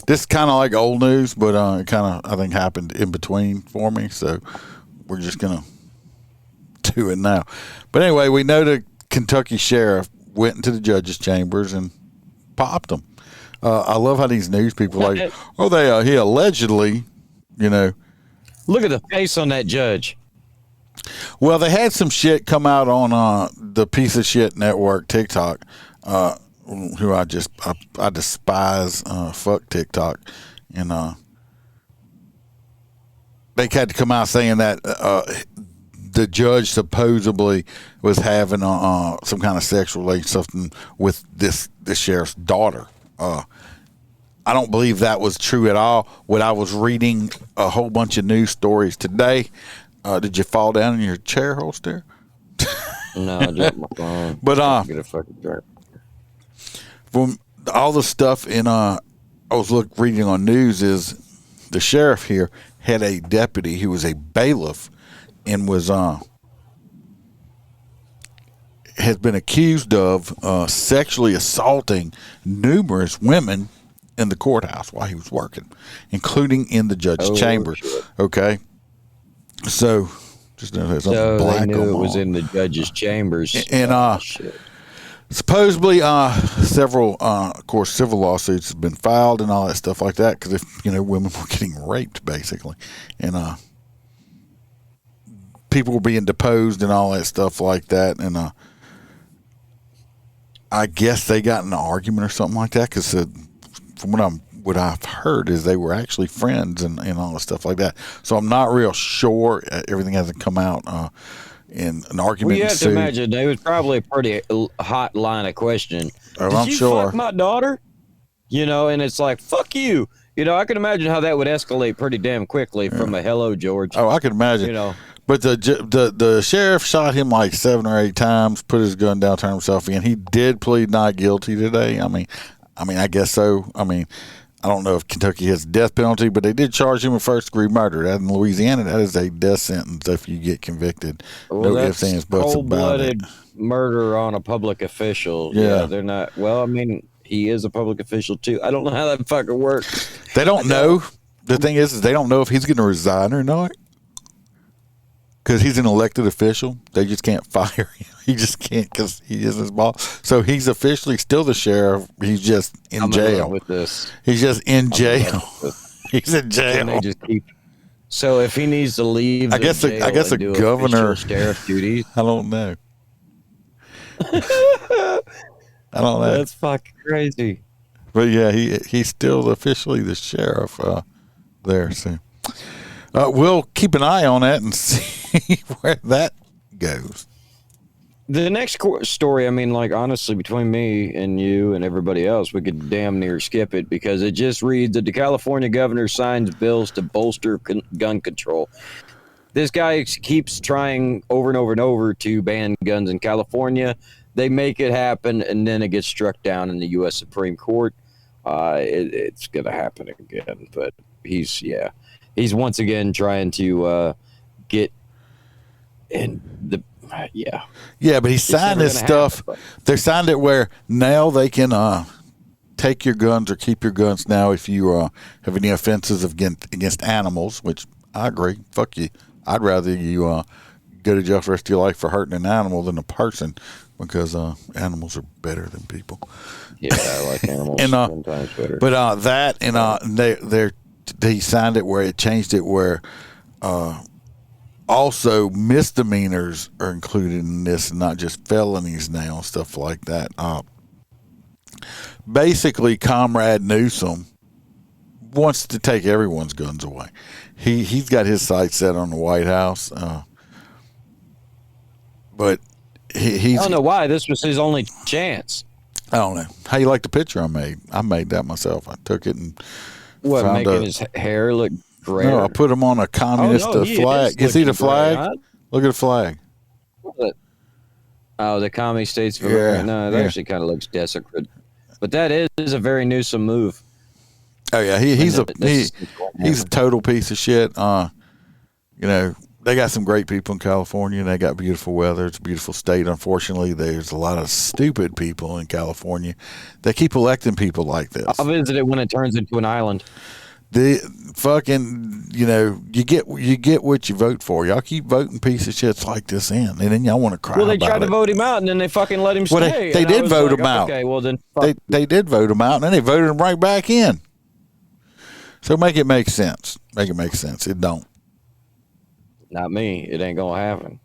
This is kind of like old news, but it kind of, I think, happened in between for me. So we're just going to do it now. But anyway, we know the Kentucky sheriff went into the judge's chambers and popped them. I love how these news people are like, he allegedly, Look at the face on that judge. Well, they had some shit come out on the piece of shit network TikTok, who I despise. Fuck TikTok, and they had to come out saying that the judge supposedly was having some kind of sexual relation something with this sheriff's daughter. I don't believe that was true at all. When I was reading a whole bunch of news stories today. Did you fall down in your chair holster? No, I dropped my phone. But get a fucking drink. From all the stuff in I was reading on news is the sheriff here had a deputy who was a bailiff and was has been accused of sexually assaulting numerous women in the courthouse while he was working, including in the judge's chambers. Shit. Okay. So, just know there's something black they knew on it was in the judge's chambers. And supposedly, several, of course, civil lawsuits have been filed and all that stuff like that because if women were getting raped, basically, and people were being deposed and all that stuff like that, and I guess they got in an argument or something like that because from what I've heard is they were actually friends and all the stuff like that. So I'm not real sure. Everything hasn't come out in an argument. Well, you have to imagine it was probably a pretty hot line of question. Oh, Did I'm you sure. fuck my daughter? And it's like, fuck you. I can imagine how that would escalate pretty damn quickly from a hello, George. Oh, I can imagine. But the sheriff shot him like 7 or 8 times, put his gun down, turned himself in. He did plead not guilty today. I mean, I guess so. I mean, I don't know if Kentucky has a death penalty, but they did charge him with first-degree murder. That in Louisiana, that is a death sentence if you get convicted. Well, no ifs, ands, buts about it. Cold-blooded murder on a public official. Yeah, they're not. Well, I mean, he is a public official too. I don't know how that fucker works. They don't know. The thing is they don't know if he's going to resign or not. because he's an elected official. They just can't fire him. He just can't because he is his boss. So he's officially still the sheriff. He's just in jail. With this. He's just in jail. He's in jail. They just keep. So if he needs to leave, I guess a governor sheriff duties. I don't know. I don't know. That's fucking crazy. But yeah, he's still officially the sheriff there. So we'll keep an eye on that and see where that goes. The next story, I mean, like, honestly, between me and you and everybody else, we could damn near skip it because it just reads that the California governor signs bills to bolster gun control. This guy keeps trying over and over and over to ban guns in California. They make it happen, and then it gets struck down in the U.S. Supreme Court. It's going to happen again, but he's once again trying to get in the. Yeah, but he signed this stuff. They signed it where now they can take your guns or keep your guns now if you have any offenses against animals, which I agree. Fuck you. I'd rather you go to jail for the rest of your life for hurting an animal than a person because animals are better than people. Yeah, I like animals and, sometimes better. But that and they signed it where it changed it where also misdemeanors are included in this, and not just felonies now, stuff like that. Basically, Comrade Newsom wants to take everyone's guns away. He's got his sights set on the White House, but he's. I don't know why. This was his only chance. I don't know. How you like the picture I made? I made that myself. I took it and making his hair look great. No, I put him on a communist flag. You see the flag? Huh? Look at the flag. Oh, the commie states of America. No, it actually kind of looks desecrated. But that is a very Newsom move. Oh yeah, he's a total piece of shit. They got some great people in California, and they got beautiful weather. It's a beautiful state. Unfortunately, there's a lot of stupid people in California. They keep electing people like this. I'll visit it when it turns into an island. The fucking, you get what you vote for. Y'all keep voting piece of shits like this in, and then y'all want to cry. Well, they tried to vote him out, and then they fucking let him stay. They did vote him out. Okay, well then they did vote him out, and then they voted him right back in. So make it make sense. Make it make sense. It don't. Not me. It ain't gonna happen.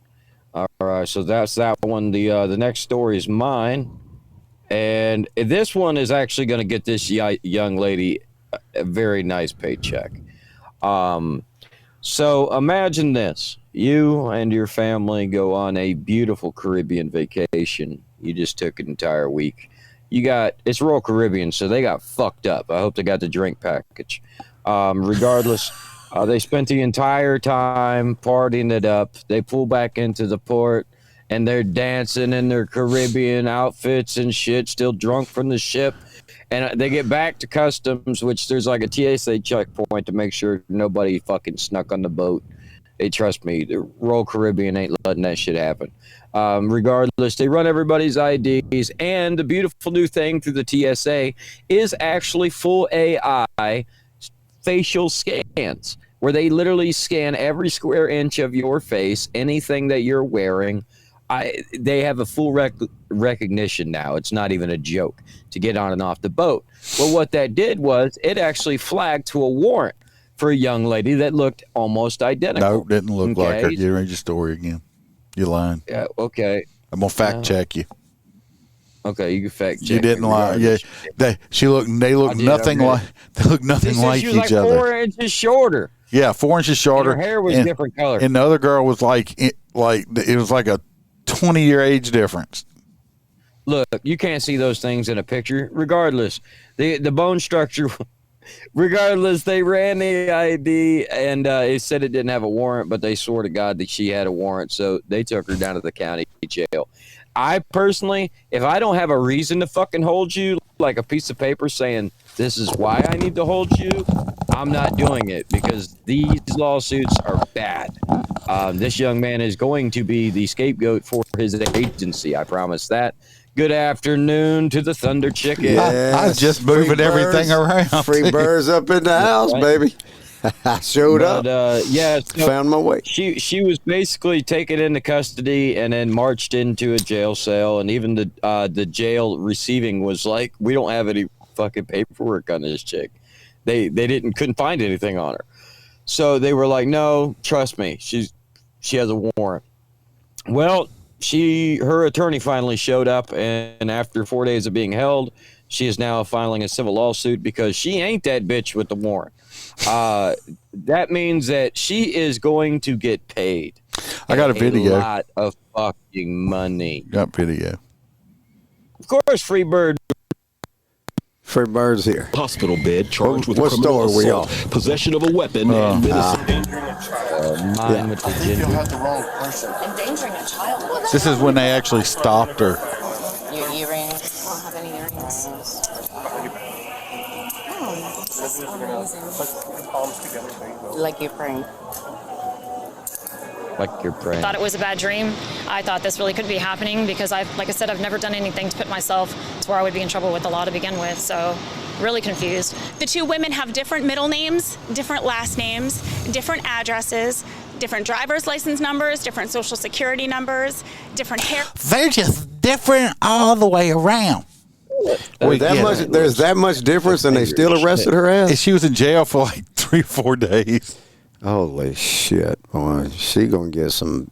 All right, so that's that one. The next story is mine, and this one is actually gonna get this young lady a very nice paycheck. So imagine this: you and your family go on a beautiful Caribbean vacation. You just took an entire week. It's Royal Caribbean, so they got fucked up. I hope they got the drink package. Regardless. They spent the entire time partying it up. They pull back into the port, and they're dancing in their Caribbean outfits and shit, still drunk from the ship. And they get back to customs, which there's like a TSA checkpoint to make sure nobody fucking snuck on the boat. Hey, trust me, the Royal Caribbean ain't letting that shit happen. Regardless, they run everybody's IDs, and the beautiful new thing through the TSA is actually full AI facial scans, where they literally scan every square inch of your face, anything that you're wearing. They have a full recognition now. It's not even a joke to get on and off the boat. Well, what that did was it actually flagged to a warrant for a young lady that looked almost identical. No, didn't look like her. You read your story again. You're lying. Yeah, okay. I'm going to fact check you. Okay, you can fact check. You didn't lie. Yeah, they look nothing like each other. 4 inches shorter. Yeah, 4 inches shorter. And her hair was different color. And the other girl was it was like a 20-year age difference. Look, you can't see those things in a picture. Regardless, the bone structure. Regardless, they ran the ID, and it said it didn't have a warrant, but they swore to God that she had a warrant, so they took her down to the county jail. I personally, if I don't have a reason to fucking hold you, like a piece of paper saying this is why I need to hold you, I'm not doing it, because these lawsuits are bad. This young man is going to be the scapegoat for his agency. I promise that. Good afternoon to the Thunder Chicken. I was just moving everything around. Free birds up in the house, baby. I showed up. Yeah, so found my way. She was basically taken into custody and then marched into a jail cell, and even the jail receiving was like, we don't have any fucking paperwork on this chick. They couldn't find anything on her, so they were like, no, trust me, she has a warrant. Well, her attorney finally showed up, and after 4 days of being held, she is now filing a civil lawsuit because she ain't that bitch with the warrant. That means that she is going to get paid. I got a video. A lot of fucking money. Got video. Of course, Freebird. Freebird's here. Hospital bed charged with what criminal store are we assault, on? possession of a weapon, and menacing. Mine with the ginger. You have the wrong person. Endangering a child. This is when they actually stopped her. Your earrings. I don't have any earrings. Oh, this is amazing. Like you're praying. Like you're praying. I thought it was a bad dream. I thought this really could be happening because like I said, I've never done anything to put myself to where I would be in trouble with the law to begin with. So really confused. The two women have different middle names, different last names, different addresses, different driver's license numbers, different social security numbers, different hair. They're just different all the way around. There's that much difference, and they still arrested her ass? And she was in jail for like 3-4 days. Holy shit, boy. She gonna get some.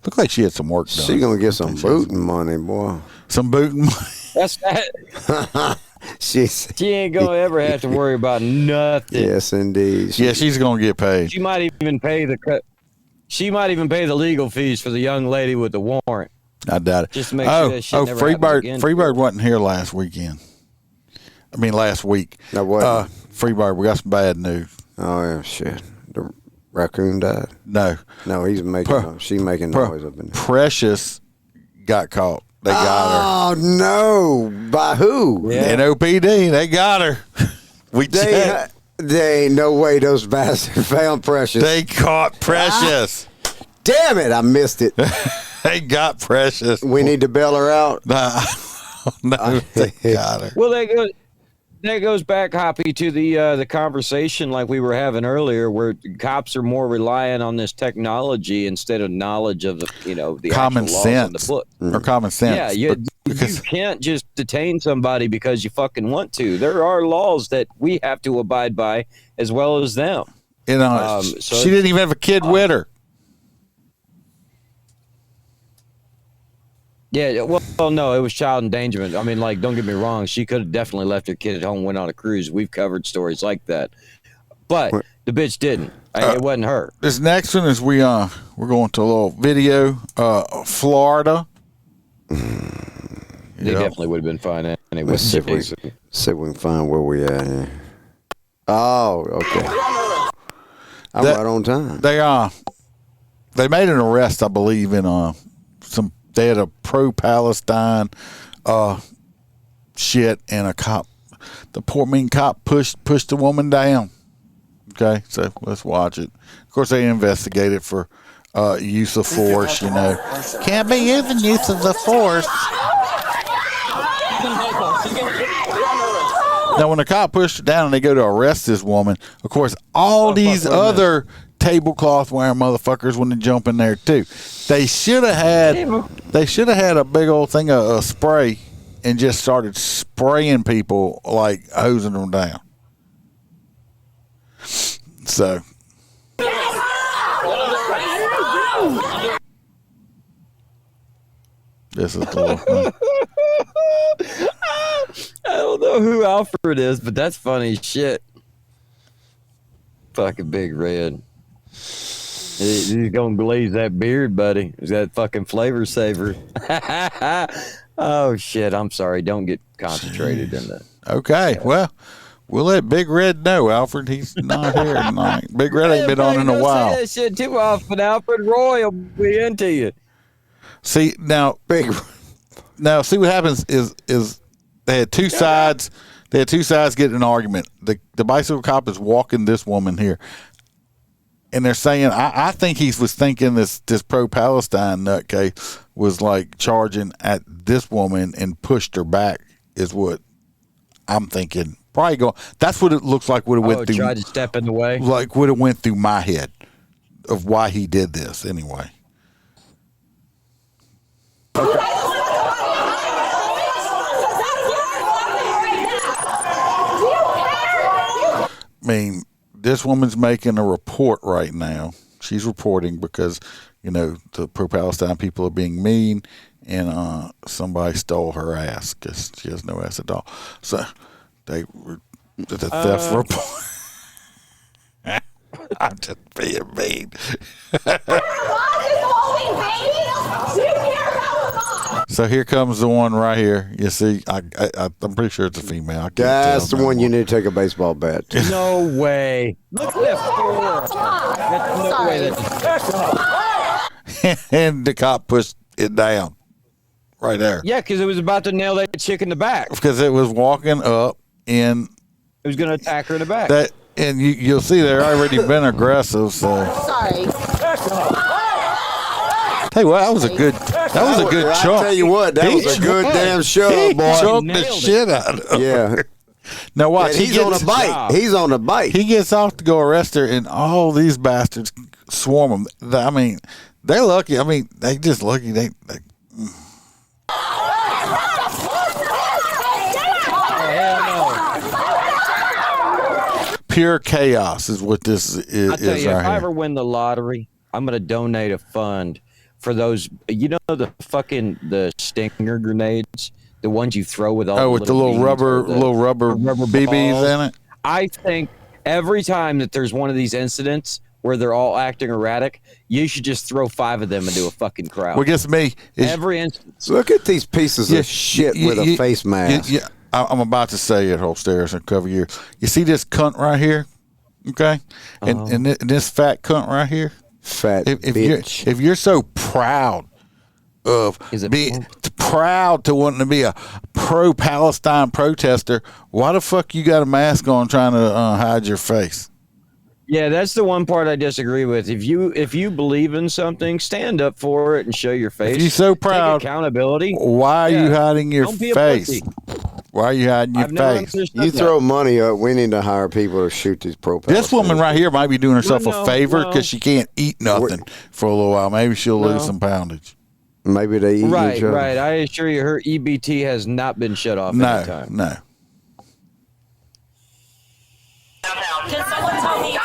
Looked like she had some work done. She gonna get some booting money, boy. Some booting money. That's that. She ain't gonna ever have to worry about nothing. Yes, indeed. She's gonna get paid. She might even pay the legal fees for the young lady with the warrant. I doubt it. Just to make sure that shit never happens again. Freebird wasn't here last weekend. I mean, last week. No, what? Freebird, we got some bad news. Oh yeah, shit. The raccoon died. No, he's making. She's making noise up in there. Precious got caught. They got her. Oh no! By who? Yeah. NYPD. They got her. They ain't no way those bastards found Precious. They caught Precious. Damn it! I missed it. They got Precious. We need to bail her out. No, they got her. Well, that goes back, Hoppy, to the conversation like we were having earlier, where cops are more reliant on this technology instead of knowledge of the common sense the book. Or common sense. Yeah, you can't just detain somebody because you fucking want to. There are laws that we have to abide by as well as them. She didn't even have a kid with her. Yeah, well, no, it was child endangerment. I mean, like, don't get me wrong. She could have definitely left her kid at home, went on a cruise. We've covered stories like that. But the bitch didn't. It wasn't her. This next one is we're going to a little video. Florida. They definitely would have been fine anyway. Let's see if we can find where we at here. Oh, okay. I'm right on time. They made an arrest, I believe, in some. They had a pro-Palestine shit, and a cop, the poor mean cop pushed the woman down. Okay, so let's watch it. Of course, they investigated for use of force. Can't be using use of the force. Now, when the cop pushed her down and they go to arrest this woman, of course, all these other tablecloth wearing motherfuckers when they jump in there too. They should have had a big old thing of spray and just started spraying people, like hosing them down. So this is the I don't know who Alfred is, but that's funny shit. Fucking Big Red. He's gonna glaze that beard, buddy. Is that fucking flavor saver? Oh shit! I'm sorry. Don't get concentrated in that. Okay, well, we'll let Big Red know, Alfred. He's not here tonight. Big Red ain't been on in a while. Say that shit too often, Alfred. Roy will be into you. See now, see what happens is they had two sides. They had two sides getting an argument. The bicycle cop is walking this woman here. And they're saying, I think he was thinking this pro-Palestine nutcase was like charging at this woman and pushed her back is what I'm thinking Probably going. That's what it looks like. Would have went through. Tried to step in the way. Like would have went through my head of why he did this anyway. Okay. I mean, this woman's making a report right now. She's reporting because, the pro-Palestine people are being mean and somebody stole her ass because she has no ass at all. So they were the theft report. I'm just being mean. So here comes the one right here. You see, I'm pretty sure it's a female. That's the one you need to take a baseball bat to. No way. Look at that four. That's no way. And the cop pushed it down right there. Yeah, because it was about to nail that chick in the back. Because it was walking up and it was going to attack her in the back. And you'll see they're already been aggressive. So Sorry. Hey, well, that was a good chunk. I tell you what, that was a good damn show, boy. He chunked the shit out of her. Yeah. Now watch. He's on a bite. He's on a bite. He gets off to go arrest her, and all these bastards swarm him. I mean, they're lucky. I mean, they just lucky. They pure chaos is what this is. I tell you, right if I here. ever win the lottery, I'm going to donate a fund for those. The stinger grenades, the ones you throw with all with the little rubber BBs balls. in it. I think every time that there's one of these incidents where they're all acting erratic, you should just throw 5 of them into a fucking crowd. What gets me is every instance. Look at these pieces of shit with a face mask. Yeah, I'm about to say it, upstairs and cover you. You see this cunt right here, okay? And this fat cunt right here. Fat bitch. If you're so proud of being proud to wanting to be a pro-Palestine protester, why the fuck you got a mask on trying to hide your face? Yeah, that's the one part I disagree with. If you believe in something, stand up for it and show your face. If you're so proud, take accountability. Why are you hiding your face? Why are you hiding your face? You throw money up. We need to hire people to shoot these pro-Palestinians. This woman right here might be doing herself a favor because she can't eat nothing for a little while. Maybe she'll lose some poundage. Maybe they eat each other. Right. I assure you, her EBT has not been shut off any time. No. Can someone tell me?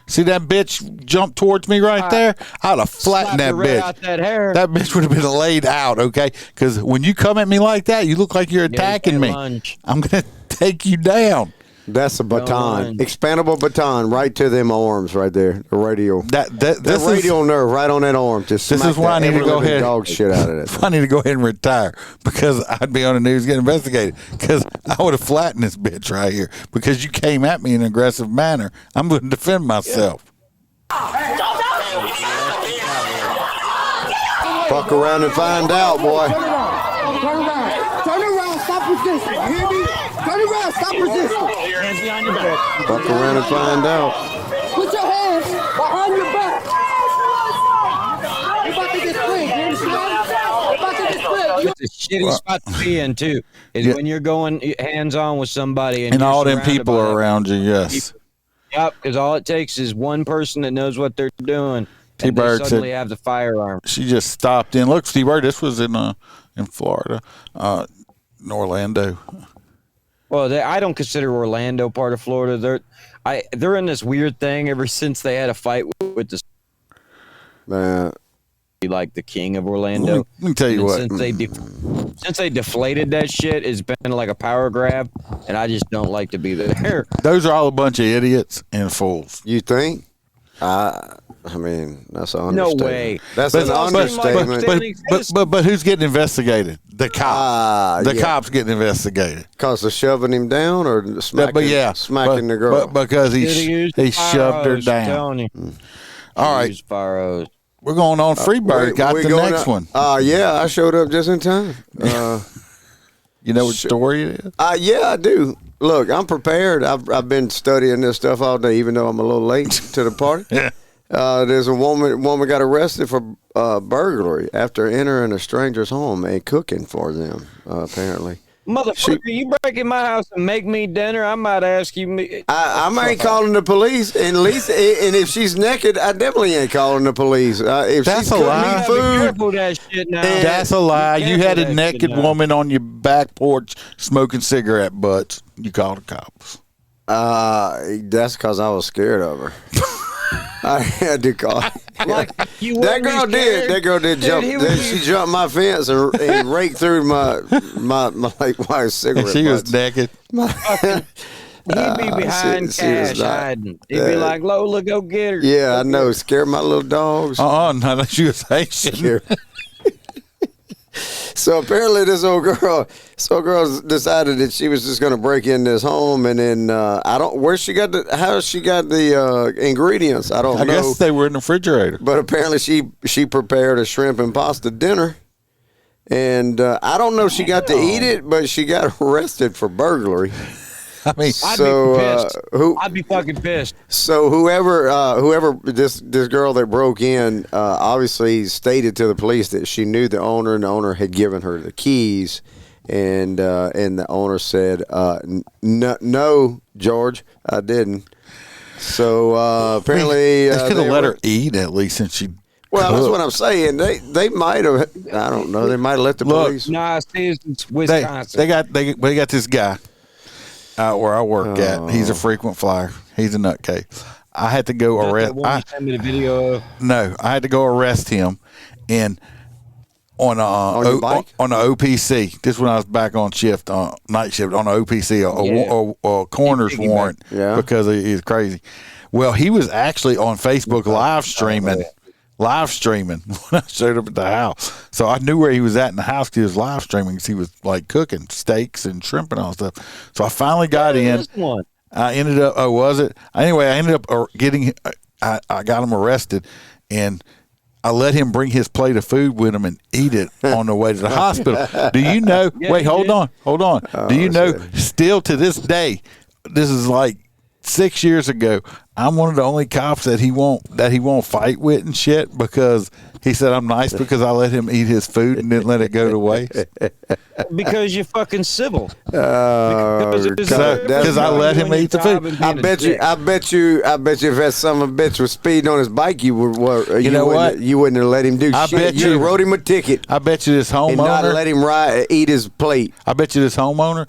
See that bitch jump towards me right there? I'd have flattened that bitch. Out that hair. That bitch would have been laid out, okay? Because when you come at me like that, you look like you're attacking me. Lunge. I'm going to take you down. That's a baton. Expandable baton right to them arms right there. The radial. That radial nerve right on that arm. Just this is why I need to go ahead. Dog shit out of that. I need to go ahead and retire because I'd be on the news getting investigated because I would have flattened this bitch right here because you came at me in an aggressive manner. I'm going to defend myself. Fuck around and find out, boy. Turn around. Turn around. Stop resisting. You hear me? Turn around. Stop resisting. Hands behind your back. Fuck around and find out. Put your hands behind your back. You're about to get sprayed. You understand? You're about to get sprayed. It's a shitty spot to be in, too. Is when you're going hands-on with somebody. And all them people are around you, yes. Yep, because all it takes is one person that knows what they're doing. T-Bird and they suddenly have the firearm. She just stopped in. Look, T-Bird, this was in Florida, in Orlando. Well, I don't consider Orlando part of Florida. They're in this weird thing ever since they had a fight with the like the king of Orlando. Let me tell you what. Since they deflated that shit, it's been like a power grab, and I just don't like to be there. Those are all a bunch of idiots and fools. You think? I mean, that's an No understatement. way. That's an understatement. But who's getting investigated? The cop. The cop's getting investigated. Because of shoving him down or smacking, smacking the girl? Because he shoved her down. All right. We're going on Freebird. Got the next one. Yeah, I showed up just in time. You know what story it is? Yeah, I do. Look, I'm prepared. I've been studying this stuff all day, even though I'm a little late to the party. There's a woman got arrested for burglary after entering a stranger's home and cooking for them, apparently. Motherfucker, you break in my house and make me dinner, I might ask you. I ain't calling the police, and at least, and if she's naked, I definitely ain't calling the police. If That's she's a cooking lie. me food, Careful that shit now. That's a lie. You had a that naked shit now. woman on your back porch smoking cigarette butts. You called the cops. that's because I was scared of her. I had to call. Like, you That wouldn't girl be did. scared? That girl did Dude, jump. he would She jumped my fence and raked through my like wife's cigarette. She was butts. naked. He'd be behind she was cash not- hiding. He'd be like, Lola, go get her. Yeah, I Go know. get her. Scare my little dogs. No, she was Haitian. So apparently, this old girl decided that she was just going to break in this home, and then how she got the ingredients. I don't know. I guess they were in the refrigerator. But apparently, she prepared a shrimp and pasta dinner, and I don't know if she got to eat it, but she got arrested for burglary. I mean, I'd be fucking pissed. So whoever this girl that broke in obviously stated to the police that she knew the owner, and the owner had given her the keys, and the owner said, "No, George, I didn't." So apparently, they could have let her eat at least, since she. Well, that's what I'm saying. They might have. I don't know. They might have let the police. Nah, it's Wisconsin. They got this guy out where I work at. He's a frequent flyer. He's a nutcase. I had to go arrest. Send me the video of. No, I had to go arrest him, and on your bike? on the OPC. This when I was back on shift, night shift on the OPC, a coroner's warrant, because he's crazy. Well, he was actually on Facebook live streaming when I showed up at the house. So I knew where he was at in the house because he was live streaming, because he was like cooking steaks and shrimp and all stuff. So I finally got in. I ended up, Anyway, I ended up getting, I got him arrested, and I let him bring his plate of food with him and eat it on the way to the hospital. Do you know, hold on. Do you know, still to this day, this is like 6 years ago, I'm one of the only cops that he won't fight with and shit, because he said I'm nice because I let him eat his food and didn't let it go to waste. Because you're fucking civil. Because I let him eat the food. I bet you if that son of a bitch was speeding on his bike, you would. You know what? You wouldn't have let him do shit. Bet you wrote him a ticket. I bet you this homeowner and not let him eat his plate. I bet you this homeowner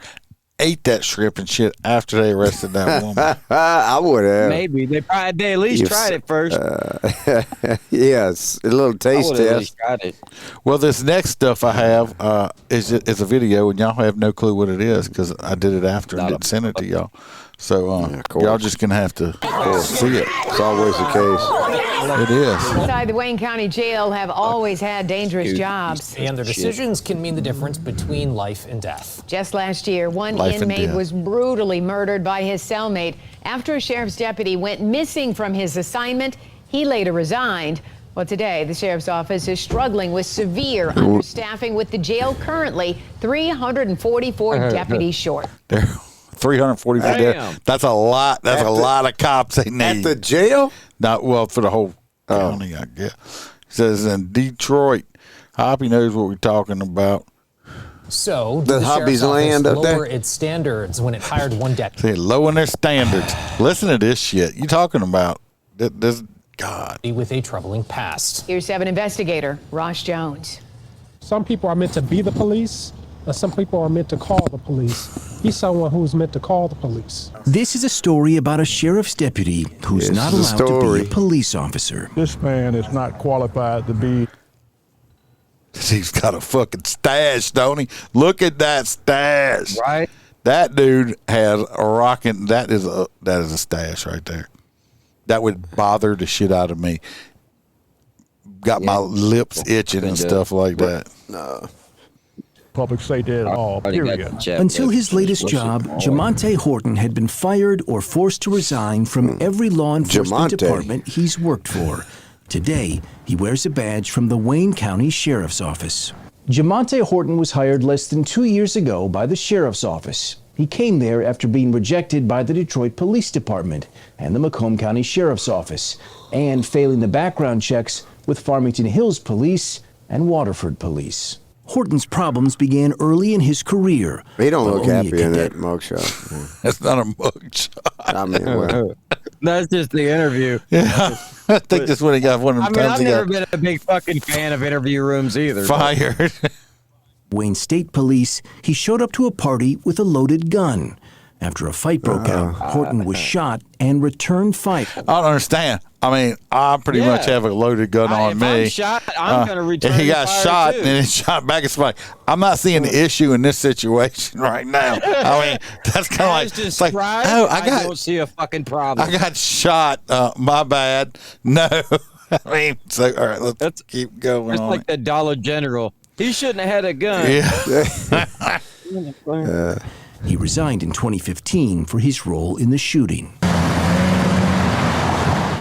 ate that shrimp and shit after they arrested that woman. I would have. Maybe they at least tried it first. Yes, a little taste I at test. least tried it. Well, this next stuff I have is a video, and y'all have no clue what it is because I did it after and didn't send it to y'all. So y'all just gonna have to see it. It's always the case. It is. Inside the Wayne County Jail have always had dangerous jobs. And their decisions can mean the difference between life and death. Just last year, one Life and inmate death. was brutally murdered by his cellmate after a sheriff's deputy went missing from his assignment. He later resigned. Well, today, the sheriff's office is struggling with severe understaffing, with the jail currently 344 deputies short. They're 344 Damn. That's a lot. That's a lot of cops they need. At the jail? Not well for the whole county, I guess. It says in Detroit. Hoppy knows what we're talking about. So, The did Hobby's sheriff's office land up there? lower its standards when it hired one deputy. See, lowering their standards. Listen to this shit. You talking about this? God. With a troubling past. Here's 7 investigator Ross Jones. Some people are meant to be the police, and some people are meant to call the police. He's someone who's meant to call the police. This is a story about a sheriff's deputy who's not allowed to be a police officer. This man is not qualified to be. He's got a fucking stash, don't he? Look at that stash. Right. That dude has a rocking. That is a stash right there. That would bother the shit out of me. Got my lips itching and stuff like that. No. Public safety at all, period. Until his latest job, Jamonte Horton had been fired or forced to resign from every law enforcement department he's worked for. Today, he wears a badge from the Wayne County Sheriff's Office. Jamonte Horton was hired less than 2 years ago by the Sheriff's Office. He came there after being rejected by the Detroit Police Department and the Macomb County Sheriff's Office, and failing the background checks with Farmington Hills Police and Waterford Police. Horton's problems began early in his career. He don't While look only a happy in cadet. that mugshot. That's not a mugshot. I mean, well, That's just the interview. Yeah, I think that's when he got one of them times I've he never got been a big fucking fan of interview rooms either. fired. Wayne State Police, he showed up to a party with a loaded gun. After a fight broke out, Horton was shot and returned fire. I don't understand. I mean, I pretty much have a loaded gun on if me. I'm shot, I'm going to return And he got fire shot too. and then shot back at somebody. I'm not seeing the issue in this situation right now. I mean, that's kind of like, it's like, oh, I don't see a fucking problem. I got shot. My bad. No. I mean, so, all right, let's keep going It's on. like the Dollar General. He shouldn't have had a gun. Yeah. He resigned in 2015 for his role in the shooting.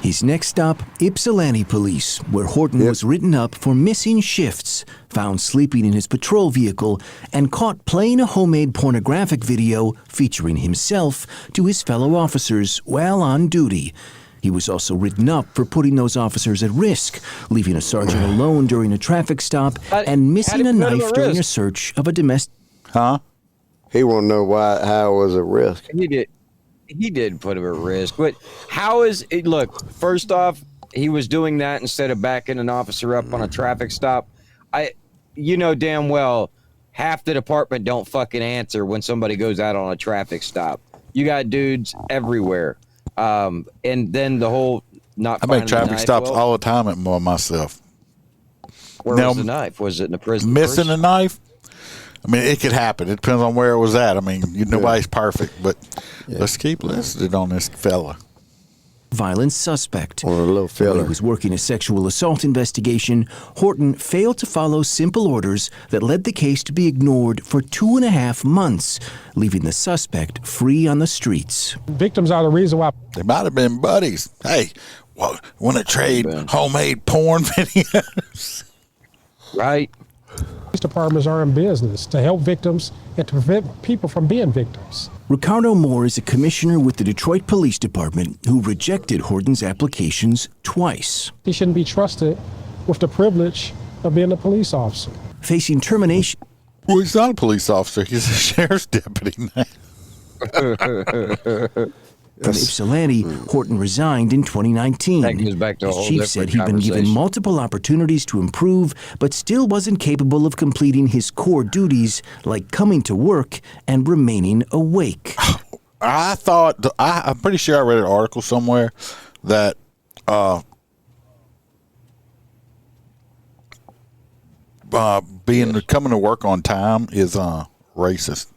His next stop, Ypsilanti Police, where Horton was written up for missing shifts, found sleeping in his patrol vehicle, and caught playing a homemade pornographic video featuring himself to his fellow officers while on duty. He was also written up for putting those officers at risk, leaving a sergeant alone during a traffic stop and missing a knife during a search of a domestic... Huh? He won't know how it was a risk. He did put him at risk. But how is it? Look, first off, he was doing that instead of backing an officer up on a traffic stop. You know damn well, half the department don't fucking answer when somebody goes out on a traffic stop. You got dudes everywhere. And then the whole not. I make traffic stops all the time at myself. Where was the knife? Was it in the prison? Missing a knife? I mean, it could happen. It depends on where it was at. I mean, nobody's perfect, but let's keep listening on this fella. Violent suspect. Or a little fella. While he was working a sexual assault investigation, Horton failed to follow simple orders that led the case to be ignored for 2.5 months, leaving the suspect free on the streets. Victims are the reason why. They might have been buddies. Hey, want to trade homemade porn videos? Right. Police departments are in business to help victims and to prevent people from being victims. Ricardo Moore is a commissioner with the Detroit Police Department who rejected Horton's applications twice. He shouldn't be trusted with the privilege of being a police officer. Facing termination. Well, he's not a police officer. He's a sheriff's deputy now. From Ypsilanti, Horton resigned in 2019. That goes back to a His whole chief said different he'd been given conversation. multiple opportunities to improve, but still wasn't capable of completing his core duties like coming to work and remaining awake. I thought, I'm pretty sure I read an article somewhere that coming to work on time is racist.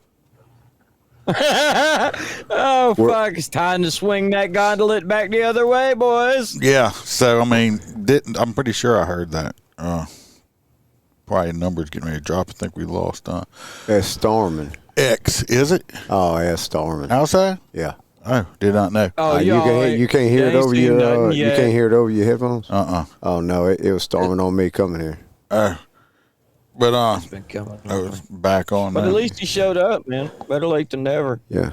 Oh, fuck. It's time to swing that gauntlet back the other way, boys. Yeah, so, I mean, I'm pretty sure I heard that. Probably numbers getting ready to drop. I think we lost. That's storming. X, is it? Oh, yeah, storming. Outside? Yeah. Oh, did not know. Oh, you can't hear it over your you can't hear it over your headphones. Oh no, it was storming on me coming here. But I was back on. But at least he showed up, man. Better late than never. Yeah.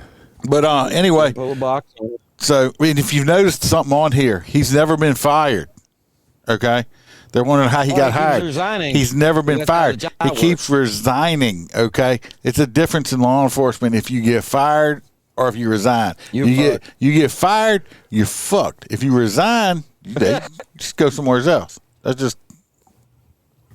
But anyway, Pull a box on it. so I mean, if you've noticed something on here, he's never been fired. Okay, they're wondering how he got he hired. keeps resigning. He's never been That's how the fired. job He works. keeps resigning. Okay, it's a difference in law enforcement if you get fired or if you resign. You get fired, you're fucked. If you resign, you just go somewhere else. That's just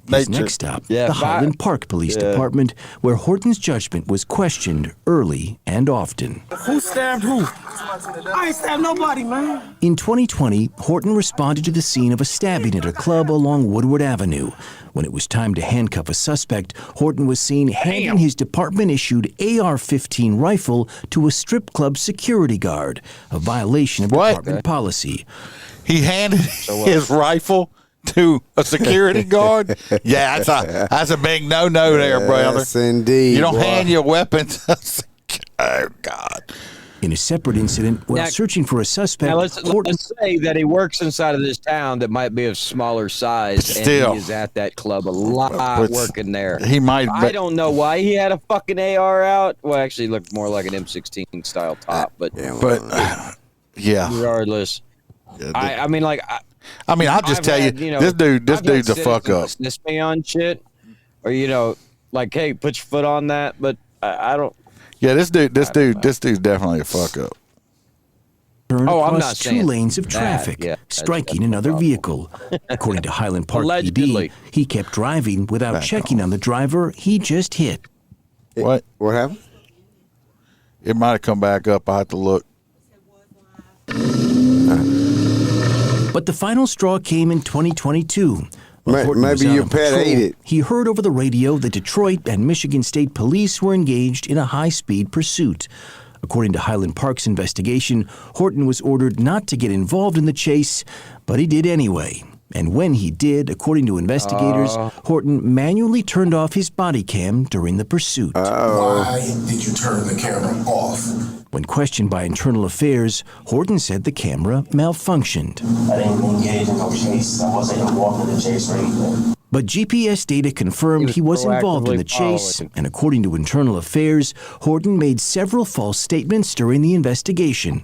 His nature. next stop, the Highland Park Police Department, where Horton's judgment was questioned early and often. Who stabbed who? I ain't stabbed nobody, man. In 2020, Horton responded to the scene of a stabbing at a club along Woodward Avenue. When it was time to handcuff a suspect, Horton was seen handing his department-issued AR-15 rifle to a strip club security guard, a violation of department policy. He handed his rifle to a security guard? Yeah, that's a big no-no there, brother. Yes, indeed. You don't boy. hand your weapons. Oh, God. In a separate incident, while Now- searching for a suspect, Now, let's Horton... say that he works inside of this town that might be of smaller size, But still. and he is at that club a lot But working there. he might- I don't know why he had a fucking AR out. Well, actually, it looked more like an M16 style top, but yeah. Regardless, I mean, like, I mean, I'll just I've had, had, this dude's a citizens fuck up. Dismiss me on shit, or like, hey, put your foot on that. But I don't. Yeah, this dude's definitely a fuck up. Turned I'm across not 2 saying lanes of that. traffic, Yeah, striking another vehicle. According to Highland Park Allegedly. PD, he kept driving without checking on the driver he just hit. What happened? It might have come back up. I have to look. But the final straw came in 2022. While Horton was Maybe out your on pet patrol, ate it. He heard over the radio that Detroit and Michigan State Police were engaged in a high-speed pursuit. According to Highland Park's investigation, Horton was ordered not to get involved in the chase, but he did anyway. And when he did, according to investigators, Horton manually turned off his body cam during the pursuit. Why did you turn the camera off? When questioned by Internal Affairs, Horton said the camera malfunctioned. I didn't engage in no chase. I wasn't involved in the chase or anything. But GPS data confirmed he was involved in the chase, and according to Internal Affairs, Horton made several false statements during the investigation.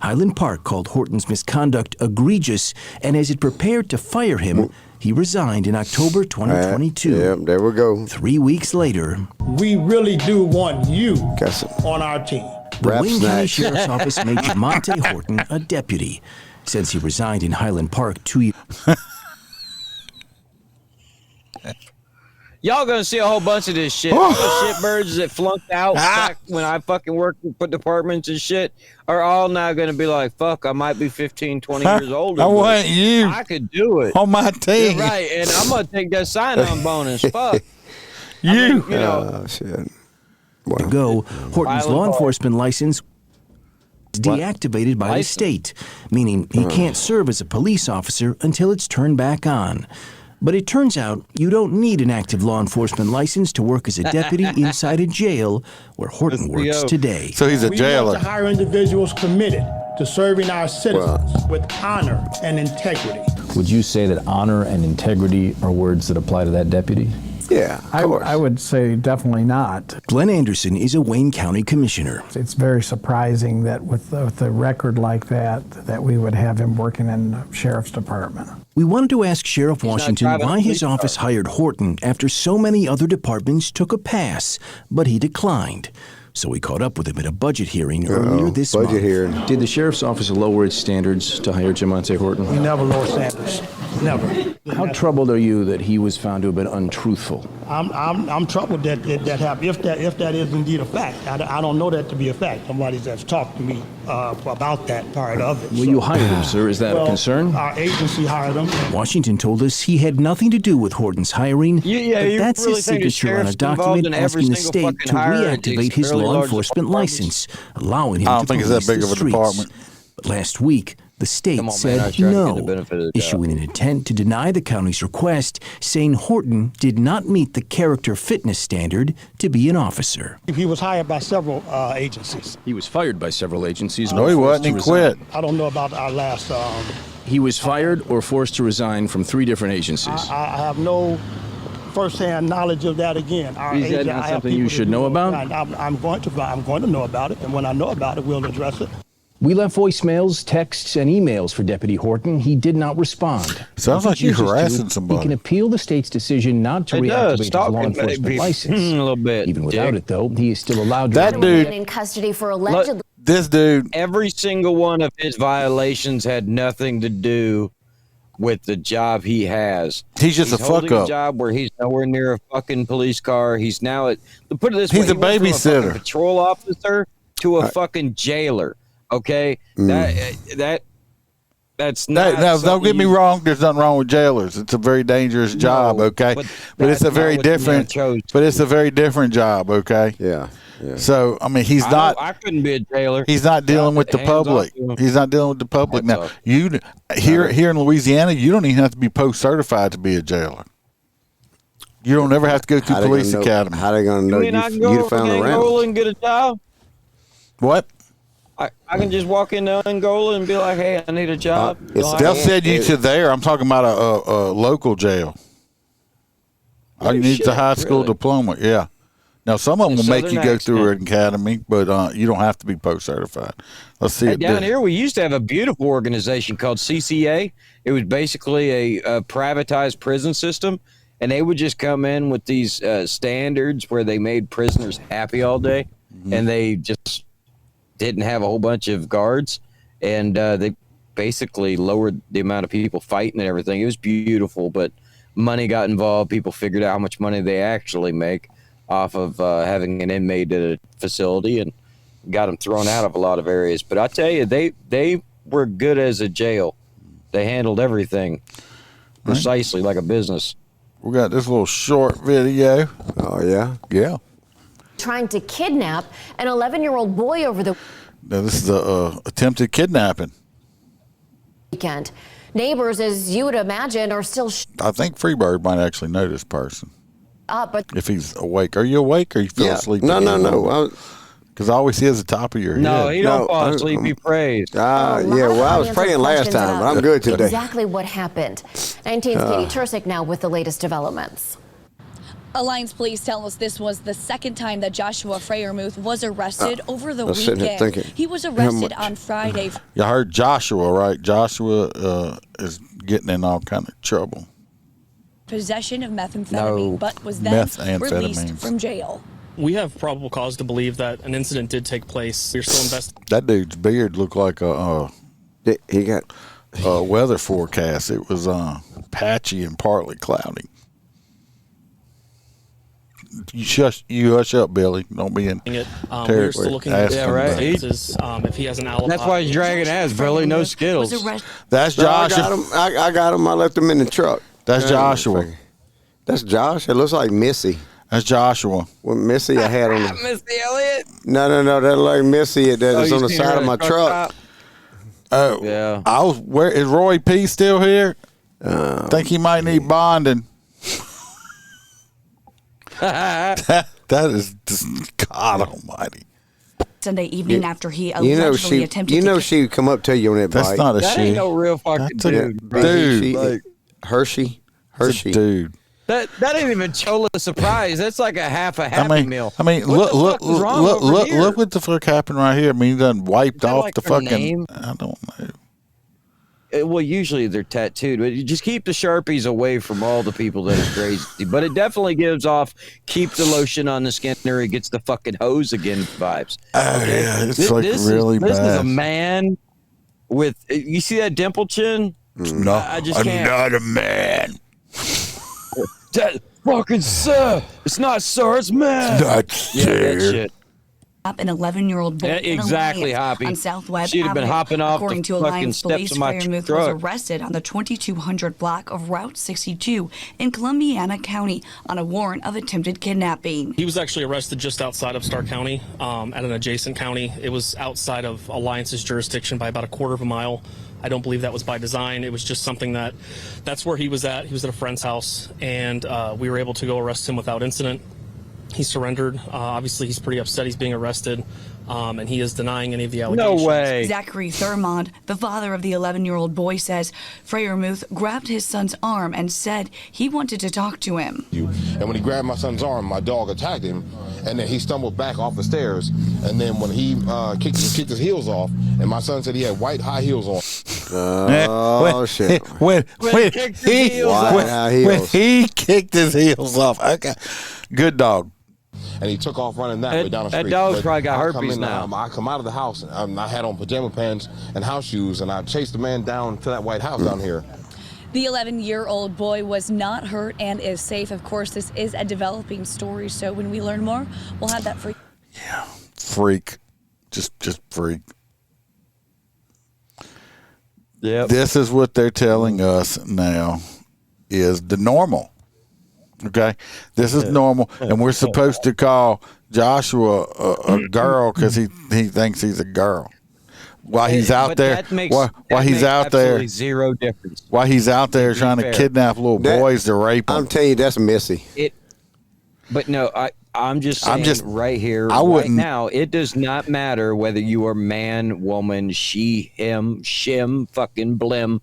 Highland Park called Horton's misconduct egregious, and as it prepared to fire him, he resigned in October 2022. Yep, there we go. 3 weeks later, We really do want you on our team. the Wayne County Sheriff's Office made Jamonte Horton a deputy. Since he resigned in Highland Park 2 years Y'all gonna see a whole bunch of this shit. All the shitbirds that flunked out back when I fucking worked for departments and shit are all now gonna be like, fuck, I might be 15, 20 years older. I but want you I could do it. on my team. You're right, and I'm gonna take that sign-on bonus. Fuck. You. I mean, you know, shit. to go, Horton's Highland law Park. enforcement license is deactivated by the state, meaning he can't serve as a police officer until it's turned back on. But it turns out you don't need an active law enforcement license to work as a deputy inside a jail where Horton works today. So he's a We jailer. want to hire individuals committed to serving our citizens with honor and integrity. Would you say that honor and integrity are words that apply to that deputy? Yeah, I would say definitely not. Glenn Anderson is a Wayne County commissioner. It's very surprising that with a record like that we would have him working in the sheriff's department. We wanted to ask Sheriff Washington driving a why his police office hired Horton after so many other departments took a pass, but he declined. So we caught up with him at a budget hearing earlier this month. hearing. Did the sheriff's office lower its standards to hire Jamonte Horton? We never lower standards. Never. How troubled are you that he was found to have been untruthful? I'm troubled that happened. If that is indeed a fact, I don't know that to be a fact. Somebody that's talked to me about that part of it. Well, you hired him, sir. Is that a concern? Our agency hired him. Washington told us he had nothing to do with Horton's hiring, but that's really his think the signature on a sheriff's involved document in every asking the single state fucking to hire at reactivate these his fairly law large enforcement departments? license, allowing him I to don't think it's police that big the of a streets. department. But last week, the state Come on, man, said I try to get the no, benefit of the doubt. issuing an intent to deny the county's request, saying Horton did not meet the character fitness standard to be an officer. He was hired by several agencies. He was fired by several agencies. No, he wasn't. He quit. I don't know about our last. He was fired or forced to resign from 3 different agencies. I have no firsthand knowledge of that. Again, our Is that agent, not I have something you people should that know do about? I'm going to know about it, and when I know about it, we'll address it. We left voicemails, texts, and emails for Deputy Horton. He did not respond. Sounds If he like you're chooses to, harassing somebody. He can appeal the state's decision not to It does. reactivate his Stalking, law enforcement baby. license. A little bit. Even without Dick. it, though, he is still allowed to. That dude, in custody for allegedly. this dude, Every single one of his violations had nothing to do with the job he has. He's just a fuck holding up. a job where he's nowhere near a fucking police car. He's now at, to put it this way, He's a he went from babysitter. fucking patrol officer to a fucking jailer. Okay, that's not. Now, don't get me something you- wrong. There's nothing wrong with jailers. It's a very dangerous job. Okay, but it's a that's very not what the man different. chose. But it's a very different job. Okay. Yeah. So I mean, he's I not. I couldn't be a jailer. He's not dealing with the Hands off public. to him. He's not dealing with the public. Hands Now, off. you here in Louisiana, you don't even have to be post certified to be a jailer. You don't ever have to go through How they police gonna know- academy. How they going to know You mean I can you go found to around? Angola and get a job? What? I can just walk into Angola and be like, "Hey, I need a job." They'll send you to there. I'm talking about a local jail. All you need is a high school diploma. Yeah. Now, some of them will make you go through an academy, but you don't have to be post certified. Let's see Hey, it. down here, we used to have a beautiful organization called CCA. It was basically a privatized prison system, and they would just come in with these standards where they made prisoners happy all day, and they just didn't have a whole bunch of guards, and they basically lowered the amount of people fighting and everything. It was beautiful, but money got involved. People figured out how much money they actually make off of having an inmate at a facility, and got them thrown out of a lot of areas. But I tell you, they were good as a jail. They handled everything precisely like a business. We got this little short video. Oh, yeah? Yeah. Trying to kidnap an 11-year-old boy over the Now, this is a attempted kidnapping. weekend. Neighbors, as you would imagine, are still I think Freebird might actually know this person up, but if he's awake. Are you awake or you feel asleep? No. Because I always see the top of your head. No, he don't fall asleep. He prays. Yeah, well, I was praying last time, but I'm good today. Exactly what happened. 19's Katie Tursick now with the latest developments. Alliance police tell us this was the second time that Joshua Freiermuth was arrested over the sitting here weekend. thinking, He was arrested on Friday. You heard Joshua, right? Joshua is getting in all kind of trouble. Possession of methamphetamine, but was then released from jail. We have probable cause to believe that an incident did take place. We're still investigating. That dude's beard looked like he got a weather forecast. It was patchy and partly cloudy. You hush up, Billy. Don't be in We're still looking at if he has an alibi. That's why he's dragging ass, Billy. No Skittles. That's No, Joshua. I got him. I left him in the truck. That's Joshua. That's Josh. It looks like Missy. That's Joshua. Well, Missy, I had on. Missy Elliott. No. That look like Missy. That is on the side of my truck. Oh yeah. Where is Roy P still here? Think he might need bonding. that is just God Almighty. Sunday evening after he allegedly attempted she would come up to you on that bike. That's not a that she. Ain't no real fucking dude. Dude. Hershey. Dude. That ain't even Chola surprise. That's like a half a Happy Meal. I mean, What look the fuck is wrong over here? Look what the fuck happened right here. I mean, he done wiped off like the her fucking. name? I don't know. Well, usually they're tattooed, but you just keep the Sharpies away from all the people that are crazy. But it definitely gives off keep the lotion on the skin or it gets the fucking hose again vibes. Oh, yeah. It's really bad. This is a man with, you see that dimple chin? No, I just can't. I'm not a man. That fucking sir. It's not sir, it's man. That's that shit. Up an 11-year-old boy. Exactly, Hoppy. On South Webb She'd have been Avenue. hopping off According the to fucking Alliance steps Police, of my Freiermuth was truck. arrested on the 2200 block of Route 62 in Columbiana County on a warrant of attempted kidnapping. He was actually arrested just outside of Starr County, at an adjacent county. It was outside of Alliance's jurisdiction by about a quarter of a mile. I don't believe that was by design. It was just something that's where he was at. He was at a friend's house, and we were able to go arrest him without incident. He surrendered. Obviously, he's pretty upset he's being arrested, and he is denying any of the allegations. No way. Zachary Thurmond, the father of the 11-year-old boy, says Freiermuth grabbed his son's arm and said he wanted to talk to him. And when he grabbed my son's arm, my dog attacked him, and then he stumbled back off the stairs. And then when he kicked his heels off, and my son said he had white high heels on. Oh, shit. When he kicked his heels off. Okay. Good dog. And he took off running that way down the street. That dog's probably got I herpes now. I come out of the house, and I had on pajama pants and house shoes, and I chased the man down to that white house down here. The 11-year-old boy was not hurt and is safe. Of course, this is a developing story, so when we learn more, we'll have that for you. Yeah, freak. Just freak. Yeah. This is what they're telling us now is the normal. Okay? This is normal, and we're supposed to call Joshua a girl because he thinks he's a girl. While he's out there, while he's out there, zero difference. While he's out there trying to kidnap little boys to rape them. I'm telling you, that's Missy. But no, I'm just saying right here, right now, it does not matter whether you are man, woman, she, him, shim, fucking blim.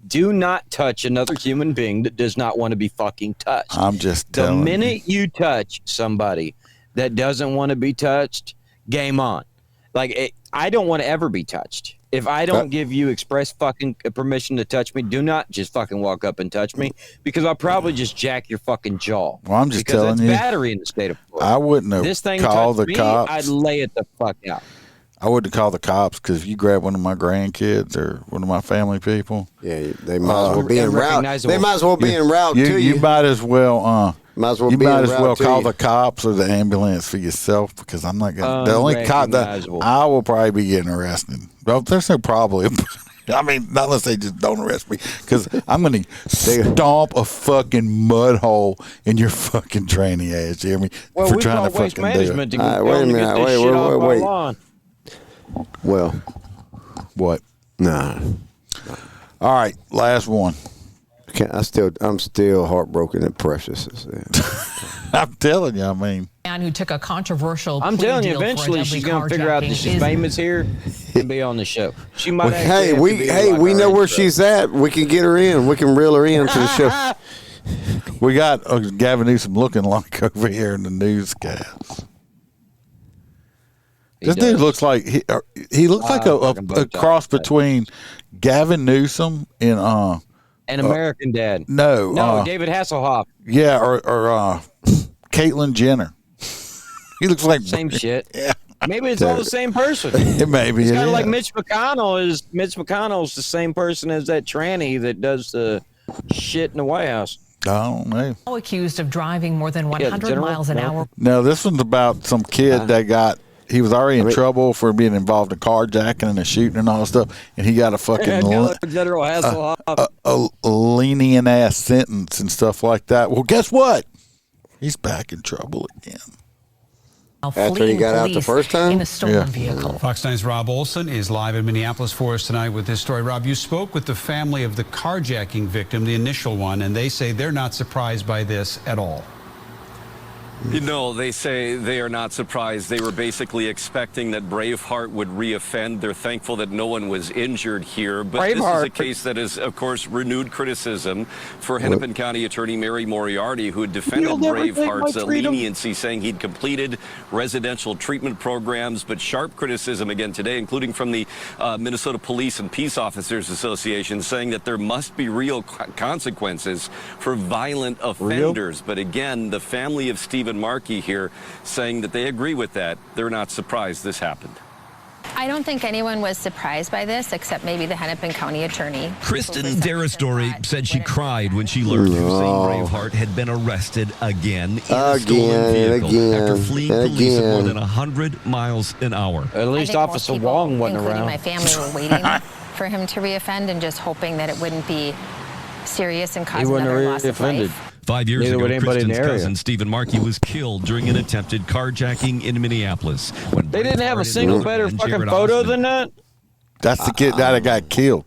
Do not touch another human being that does not want to be fucking touched. I'm just telling you. The minute you touch somebody that doesn't want to be touched, game on. Like, I don't want to ever be touched. If I don't give you express fucking permission to touch me, do not just fucking walk up and touch me, because I'll probably just jack your fucking jaw. Well, I'm just telling that's you, battery in the state of Florida. I wouldn't have this thing called the touched me, cops. I'd lay it the fuck out. I wouldn't call the cops, because if you grab one of my grandkids or one of my family people, yeah, they might as well be en route. They might as well be en route to you. You might as well. Might as well you be might en as route well to call you. the cops or the ambulance for yourself, because I'm not going to. The only cop that I will probably be getting arrested. Well, there's no problem. I mean, not unless they just don't arrest me, because I'm going to stomp a fucking mud hole in your fucking tranny ass, you hear me? Well, for we trying call to waste fucking do it. management to wait a minute. Wait. Well, what? Nah. All right, last one. I'm still heartbroken that Precious is there. I'm telling you, I mean. Man who took a controversial I'm plea telling you, deal for a eventually deadly she's going to figure out that carjacking she's is- famous here and be on the show. She might. Well, we know where she's at. We can get her in. We can reel her into the show. We got Gavin Newsom looking like over here in the newscast. This dude looks like he looks like a cross between Gavin Newsom and An American Dad. No, David Hasselhoff. Yeah, or Caitlyn Jenner. He looks like Same shit. Yeah. Maybe it's all the same person. It may be. It's kind of like Mitch McConnell. Mitch McConnell's the same person as that tranny that does the shit in the White House. I don't know. Accused of driving more than 100 miles an hour. No, this one's about some kid that he was already in trouble for being involved in carjacking and a shooting and all that stuff, and he got a fucking General Hasselhoff. a lenient ass sentence and stuff like that. Well, guess what? He's back in trouble again. After he got out the first time? In a stolen vehicle. Fox 9's Rob Olson is live in Minneapolis for us tonight with this story. Rob, you spoke with the family of the carjacking victim, the initial one, and they say they're not surprised by this at all. No, they say they are not surprised. They were basically expecting that Braveheart would reoffend. They're thankful that no one was injured here. But this is a case that is, of course, renewed criticism for Hennepin County Attorney Mary Moriarty, who had defended Braveheart's leniency, saying he'd completed residential treatment programs. But sharp criticism again today, including from the Minnesota Police and Peace Officers Association, saying that there must be real consequences for violent offenders. But again, the family of Stephen Markey here saying that they agree with that. They're not surprised this happened. I don't think anyone was surprised by this, except maybe the Hennepin County attorney. Kristen Darastory said she cried when she learned Hussein Braveheart had been arrested again in a stolen vehicle after fleeing police at more than 100 miles an hour. At least Officer Wong wasn't including around. My family were waiting for him to reoffend and just hoping that it wouldn't be serious and cause another loss of life. 5 years Neither would ago, anybody in the Kristen's area. cousin, Stephen Markey, was killed during an attempted carjacking in Minneapolis. When They didn't have a Braveheart single and better Jared fucking photo Osmond than that? That's the kid that got killed.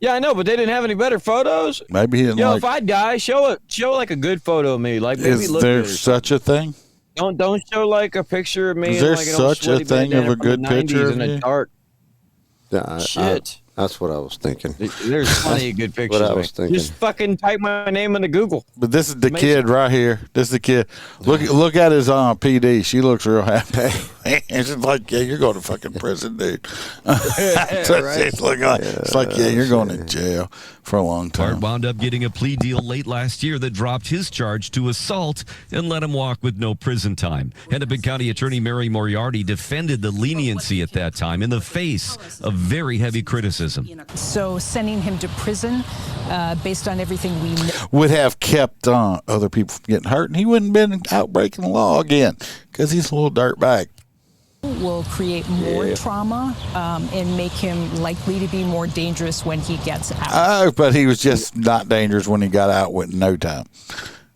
Yeah, I know, but they didn't have any better photos. Maybe he didn't Yo, like. if I die, show like a good photo of me. Like, maybe Is look there good or such a thing? Don't show like a picture of me. Is there in, like, an old such a sweaty thing bandana of a from the good picture 90s of in you? a dark. Yeah, Shit. That's what I was thinking. There's plenty of good pictures. What I of me. was thinking. Just fucking type my name into Google. But this is the kid right here. This is the kid. Look at his PD. She looks real happy. And she's like, yeah, you're going to fucking prison, dude. That's what she's looking like. It's like, yeah, you're going to jail for a long time. Bart wound up getting a plea deal late last year that dropped his charge to assault and let him walk with no prison time. Hennepin County Attorney Mary Moriarty defended the leniency at that time in the face of very heavy criticism. So sending him to prison based on everything we know. Would have kept other people from getting hurt, and he wouldn't have been out breaking the law again because he's a little dirtbag. Will create more trauma and make him likely to be more dangerous when he gets out. Oh, but he was just not dangerous when he got out with no time.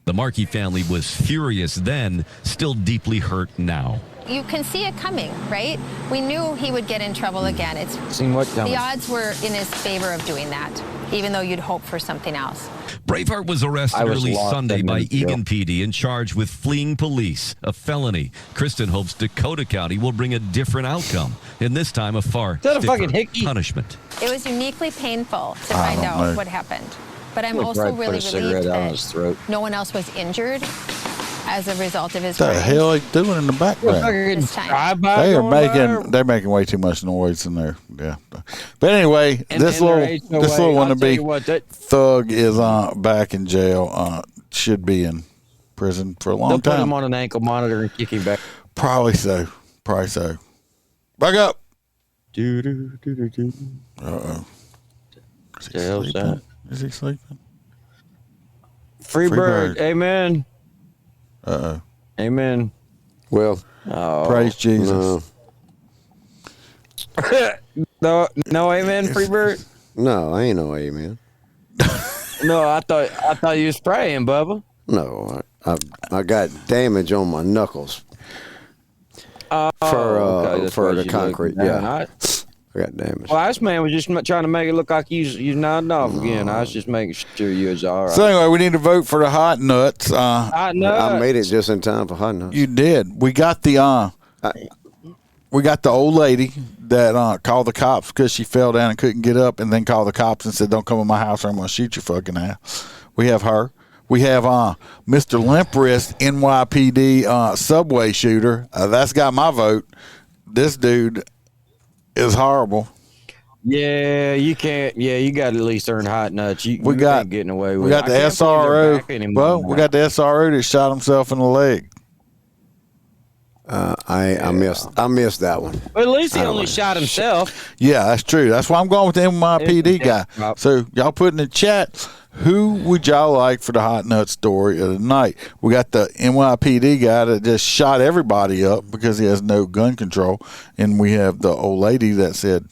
The Markey family was furious then, still deeply hurt now. You can see it coming, right? We knew he would get in trouble again. Seen what coming? The odds were in his favor of doing that, even though you'd hope for something else. Braveheart was arrested early Sunday by Eagan PD and charged with fleeing police, a felony. Kristen hopes Dakota County will bring a different outcome, and this time a far stiffer punishment. It was uniquely painful to find out what happened. But I'm also really relieved that no one else was injured. as a result of his What the crimes. hell are they doing in the background? This time. They're making way too much noise in there. Yeah. But anyway, this little wannabe thug is back in jail. Should be in prison for a long They'll time. put him on an ankle monitor and kick him back. Probably so. Back up. Uh-oh. Is he sleeping? Free bird. Amen. Uh-oh. Amen. Well, praise Jesus. No, amen, free bird. No, I ain't no amen. No, I thought you was praying, Bubba. No, I got damage on my knuckles. For the concrete. Yeah, I got damage. Well, this man was just trying to make it look like you nodding off again. I was just making sure you was all right. So anyway, we need to vote for the hot nuts. Hot nuts. I made it just in time for hot nuts. You did. We got the old lady that called the cops because she fell down and couldn't get up, and then called the cops and said, "Don't come in my house or I'm going to shoot your fucking ass." We have her. We have Mr. Limp Wrist, NYPD subway shooter. That's got my vote. This dude is horrible. Yeah, you can't. Yeah, you got to at least earn hot nuts. You ain't getting away with it. We got the SRO. Well, we got the SRO that shot himself in the leg. I missed that one. But at least he only shot himself. Yeah, that's true. That's why I'm going with the NYPD guy. So y'all put in the chat, who would y'all like for the hot nut story of the night? We got the NYPD guy that just shot everybody up because he has no gun control, and we have the old lady that said,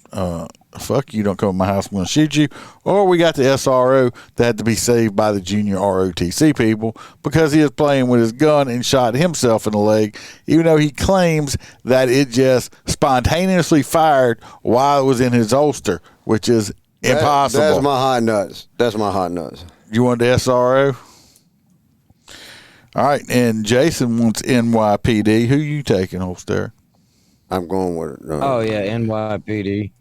"Fuck you! Don't come to my house. I'm going to shoot you." Or we got the SRO that had to be saved by the junior ROTC people because he was playing with his gun and shot himself in the leg, even though he claims that it just spontaneously fired while it was in his holster, which is impossible. That's my hot nuts. You want the SRO? All right, and Jason wants NYPD. Who you taking, Holster? I'm going with it. Oh yeah, NYPD.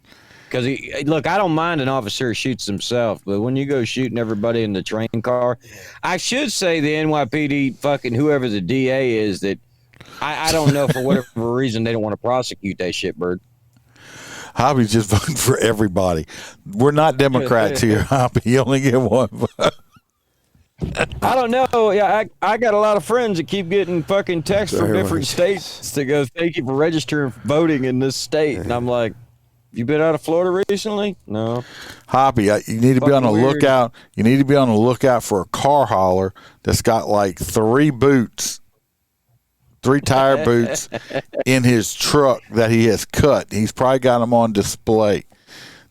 Because look, I don't mind an officer who shoots himself, but when you go shooting everybody in the train car, I should say the NYPD fucking whoever the DA is that I don't know for whatever reason they don't want to prosecute that shitbird. Hobby's just voting for everybody. We're not Democrats here, Hobby. You only get one vote. I don't know. Yeah, I got a lot of friends that keep getting fucking texts from different states to go, "Thank you for registering for voting in this state," and I'm like, "You been out of Florida recently?" No. Hoppy, you need to be on the lookout. You need to be on the lookout for a car hauler that's got like 3 tire boots in his truck that he has cut. He's probably got them on display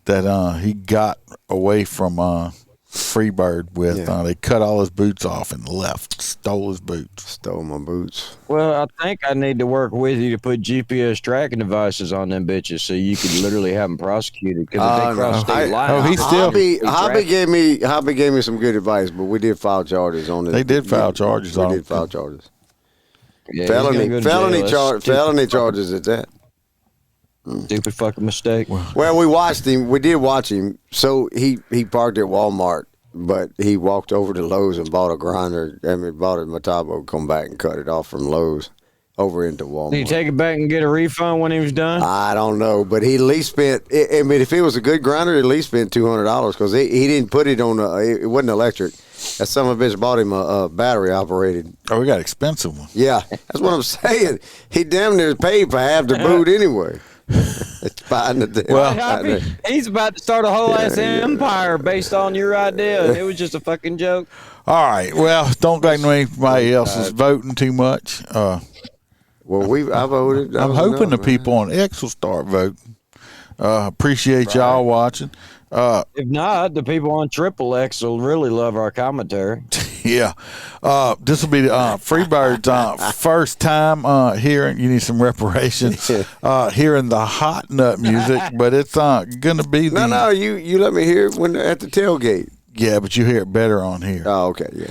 that he got away from Freebird with. Yeah. They cut all his boots off and left. Stole his boots. Stole my boots. Well, I think I need to work with you to put GPS tracking devices on them bitches so you could literally have them prosecuted because if they cross state lines. Hobby gave me some good advice, but we did file charges on it. They did file charges on it. We did file charges. Yeah, felony charges at that. Stupid fucking mistake. Well, we watched him. We did watch him. So he parked at Walmart, but he walked over to Lowe's and bought a grinder. Bought a Metabo, come back and cut it off from Lowe's over into Walmart. Did he take it back and get a refund when he was done? I don't know, but he at least spent. I mean, if it was a good grinder, he at least spent $200 because he didn't put it on. It wasn't electric. That son of a bitch bought him a battery operated. Oh, we got expensive one. Yeah, that's what I'm saying. He damn near paid for half the boot anyway. He's about to start a whole ass empire based on your idea, and it was just a fucking joke. All right. Well, don't blame anybody else is voting too much. Well, I voted. I'm hoping the people on X will start voting. Appreciate y'all watching. If not, the people on Triple X will really love our commentary. Yeah. This will be Freebird's first time hearing, you need some reparations, hearing the hot nut music, but it's going to be No, you let me hear it when at the tailgate. Yeah, but you hear it better on here. Oh, okay, yeah.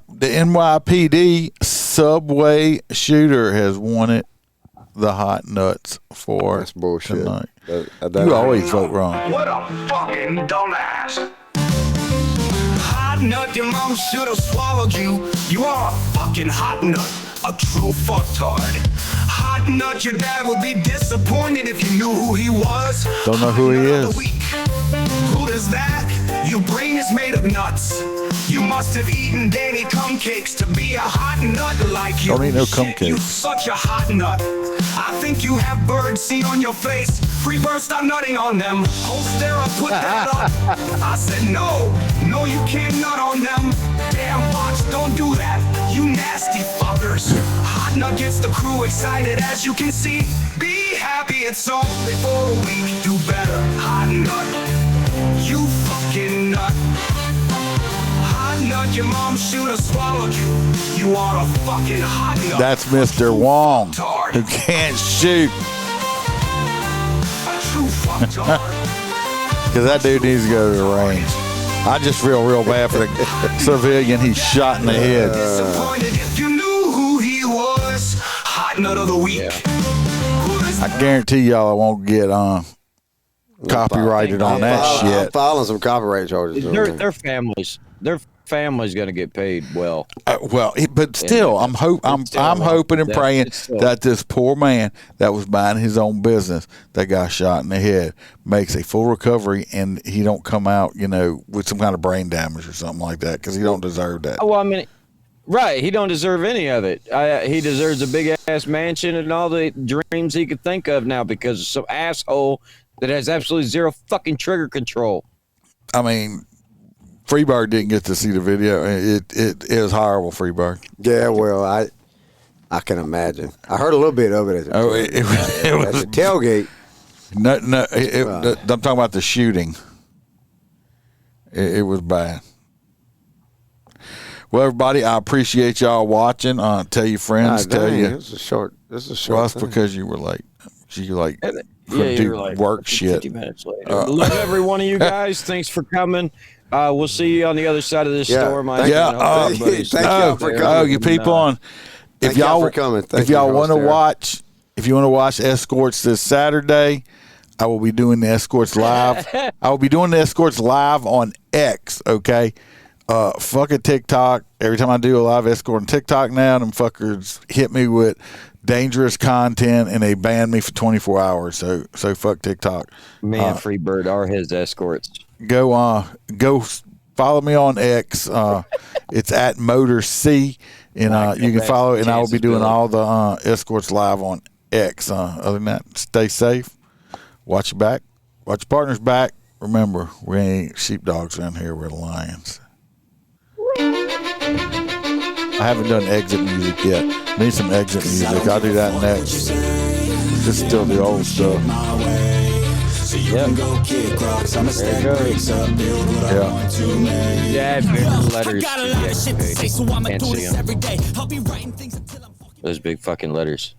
The NYPD subway shooter has wanted the hot nuts for That's bullshit. tonight. You always vote wrong. What a fucking dumbass. Hot hot nut, your mom should have swallowed you. You are a fucking hot nut, a true fucktard. Hot nut, your dad would be disappointed if you knew who he was. Don't know who he is. Who does that? Your brain is made of nuts. You must have eaten Danny Cumcakes to be a hot nut like you. Don't eat no Shit, you cupcakes. such a hot nut. I think you have bird seed on your face. Free birds, stop nutting on them. Holstera, put that up. I said no, no you can't nut on them. Damn box, don't do that, you nasty fuckers. Hot nut gets the crew excited, as you can see. Be happy, it's only for a week. Do better, hot nut. You fucking nut. Hot nut, your mom should have swallowed you. You are a fucking hot nut. That's Mr. Wong, who can't shoot. A true fucktard. Because that dude needs to go to the range. I just feel real bad for the civilian he's shot in the head. Disappointed if you knew who he was. Hot nut of the week. I guarantee y'all I won't get copyrighted on that shit. I'm filing some copyright charges. Their family's going to get paid well. But still, I'm hoping and praying that this poor man that was buying his own business that got shot in the head makes a full recovery and he don't come out, with some kind of brain damage or something like that, because he don't deserve that. Well, I mean, right? He don't deserve any of it. He deserves a big ass mansion and all the dreams he could think of now because of some asshole that has absolutely zero fucking trigger control. I mean, Freebird didn't get to see the video. It was horrible, Freebird. Yeah, well, I can imagine. I heard a little bit of it. It was a tailgate. No, I'm talking about the shooting. It was bad. Well, everybody, I appreciate y'all watching. Tell your friends. Tell you. This is a short. Well, that's because you were late. You were you're like work shit. 50 minutes later. Love every one of you guys. Thanks for coming. We'll see you on the other side of this storm. Thank y'all for coming. You people on. If y'all want to watch, if you want to watch Escorts this Saturday, I will be doing the Escorts live. I will be doing the Escorts live on X. Okay. Fucking TikTok. Every time I do a live escort on TikTok now, them fuckers hit me with dangerous content and they ban me for 24 hours. So fuck TikTok. Me and Freebird are his escorts. Go follow me on X. It's at Motor C, and you can follow it. And I will be doing all the escorts live on X. Other than that, stay safe. Watch your back. Watch your partner's back. Remember, we ain't sheepdogs around here. We're lions. I haven't done exit music yet. Need some exit music. I'll do that next. This is still the old stuff. Yep. There it goes. Yeah, big letters. Can't see them. Those big fucking letters.